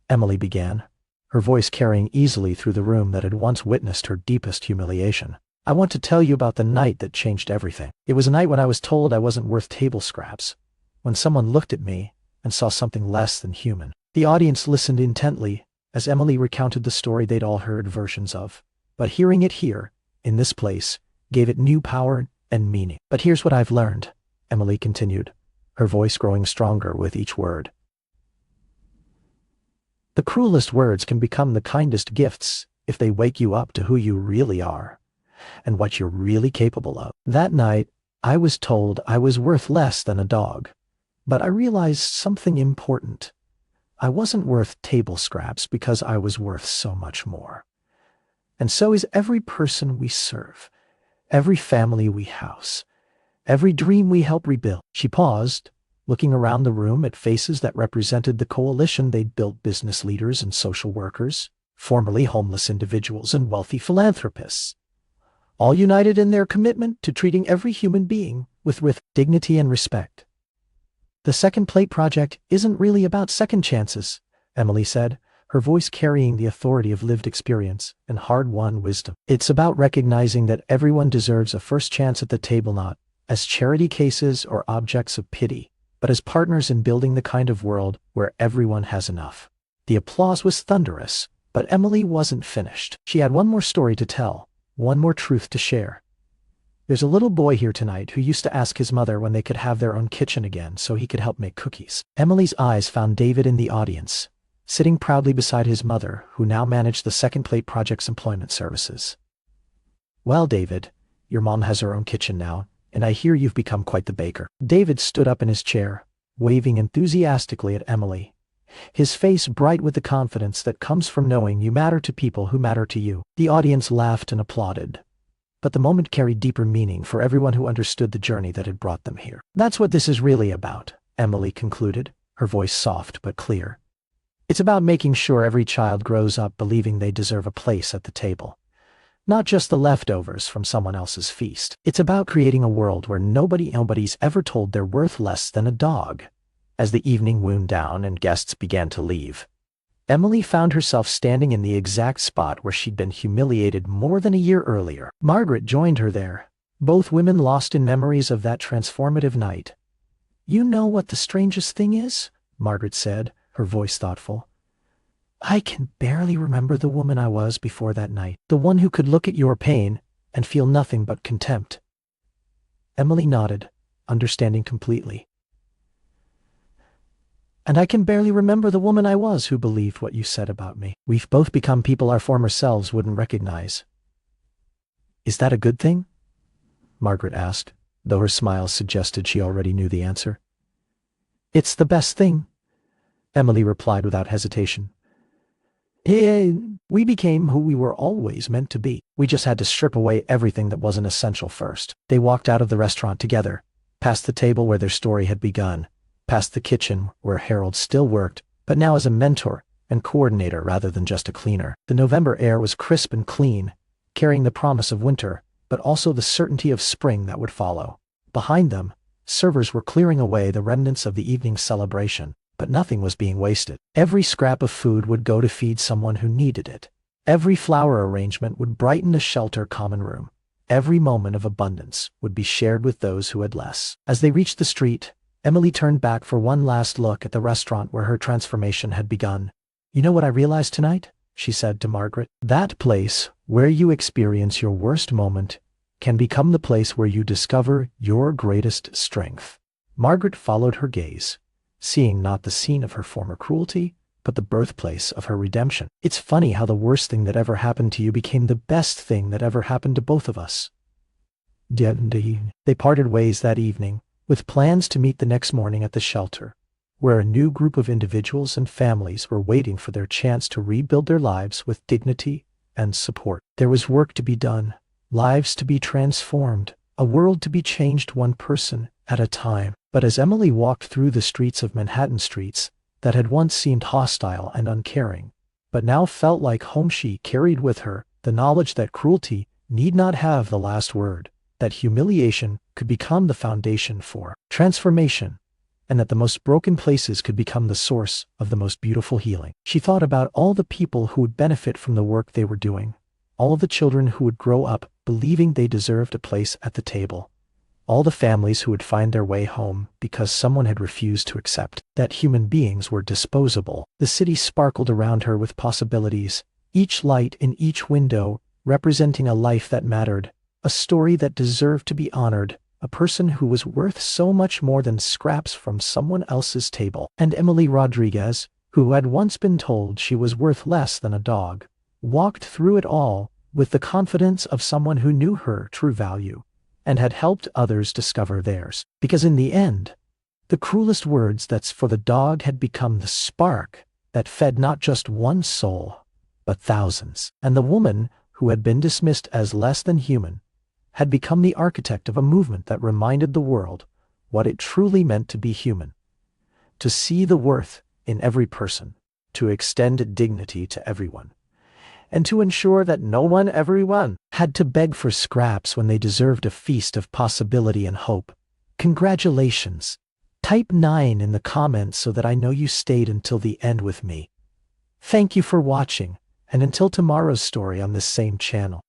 Emily began, her voice carrying easily through the room that had once witnessed her deepest humiliation. "I want to tell you about the night that changed everything. It was a night when I was told I wasn't worth table scraps, when someone looked at me and saw something less than human." The audience listened intently as Emily recounted the story they'd all heard versions of, but hearing it here, in this place, gave it new power and meaning. "But here's what I've learned," Emily continued, her voice growing stronger with each word. "The cruelest words can become the kindest gifts if they wake you up to who you really are and what you're really capable of. That night, I was told I was worth less than a dog, but I realized something important. I wasn't worth table scraps because I was worth so much more. And so is every person we serve, every family we house, every dream we help rebuild." She paused, looking around the room at faces that represented the coalition they'd built: business leaders and social workers, formerly homeless individuals and wealthy philanthropists, all united in their commitment to treating every human being with dignity and respect. "The Second Plate Project isn't really about second chances," Emily said, her voice carrying the authority of lived experience and hard-won wisdom. "It's about recognizing that everyone deserves a first chance at the table, not as charity cases or objects of pity, but as partners in building the kind of world where everyone has enough." The applause was thunderous, but Emily wasn't finished. She had one more story to tell, one more truth to share. "There's a little boy here tonight who used to ask his mother when they could have their own kitchen again so he could help make cookies." Emily's eyes found David in the audience, sitting proudly beside his mother, who now managed the Second Plate Project's employment services. "Well, David, your mom has her own kitchen now, and I hear you've become quite the baker." David stood up in his chair, waving enthusiastically at Emily, his face bright with the confidence that comes from knowing you matter to people who matter to you. The audience laughed and applauded, but the moment carried deeper meaning for everyone who understood the journey that had brought them here. "That's what this is really about," Emily concluded, her voice soft but clear. "It's about making sure every child grows up believing they deserve a place at the table, not just the leftovers from someone else's feast. It's about creating a world where nobody's ever told they're worth less than a dog." As the evening wound down and guests began to leave, Emily found herself standing in the exact spot where she'd been humiliated more than a year earlier. Margaret joined her there, both women lost in memories of that transformative night. "You know what the strangest thing is?" Margaret said, her voice thoughtful. "I can barely remember the woman I was before that night, the one who could look at your pain and feel nothing but contempt." Emily nodded, understanding completely. "And I can barely remember the woman I was who believed what you said about me. We've both become people our former selves wouldn't recognize." "Is that a good thing?" Margaret asked, though her smile suggested she already knew the answer. "It's the best thing," Emily replied without hesitation. We became who we were always meant to be. We just had to strip away everything that wasn't essential first." They walked out of the restaurant together, past the table where their story had begun, past the kitchen where Harold still worked, but now as a mentor and coordinator rather than just a cleaner. The November air was crisp and clean, carrying the promise of winter, but also the certainty of spring that would follow. Behind them, servers were clearing away the remnants of the evening's celebration, but nothing was being wasted. Every scrap of food would go to feed someone who needed it. Every flower arrangement would brighten a shelter common room. Every moment of abundance would be shared with those who had less. As they reached the street, Emily turned back for one last look at the restaurant where her transformation had begun. "You know what I realized tonight?" she said to Margaret. "That place where you experience your worst moment can become the place where you discover your greatest strength." Margaret followed her gaze, seeing not the scene of her former cruelty, but the birthplace of her redemption. "It's funny how the worst thing that ever happened to you became the best thing that ever happened to both of us." They parted ways that evening, with plans to meet the next morning at the shelter, where a new group of individuals and families were waiting for their chance to rebuild their lives with dignity and support. There was work to be done, lives to be transformed, a world to be changed one person at a time. But as Emily walked through the streets of Manhattan streets that had once seemed hostile and uncaring, but now felt like home, she carried with her the knowledge that cruelty need not have the last word, that humiliation could become the foundation for transformation, and that the most broken places could become the source of the most beautiful healing. She thought about all the people who would benefit from the work they were doing, all of the children who would grow up believing they deserved a place at the table, all the families who would find their way home because someone had refused to accept that human beings were disposable. The city sparkled around her with possibilities, each light in each window representing a life that mattered, a story that deserved to be honored, a person who was worth so much more than scraps from someone else's table. And Emily Rodriguez, who had once been told she was worth less than a dog, walked through it all with the confidence of someone who knew her true value and had helped others discover theirs. Because in the end, the cruelest words that's for the dog had become the spark that fed not just one soul, but thousands. And the woman who had been dismissed as less than human had become the architect of a movement that reminded the world what it truly meant to be human, to see the worth in every person, to extend dignity to everyone, and to ensure that everyone had to beg for scraps when they deserved a feast of possibility and hope. Congratulations. Type 9 in the comments so that I know you stayed until the end with me. Thank you for watching, and until tomorrow's story on this same channel.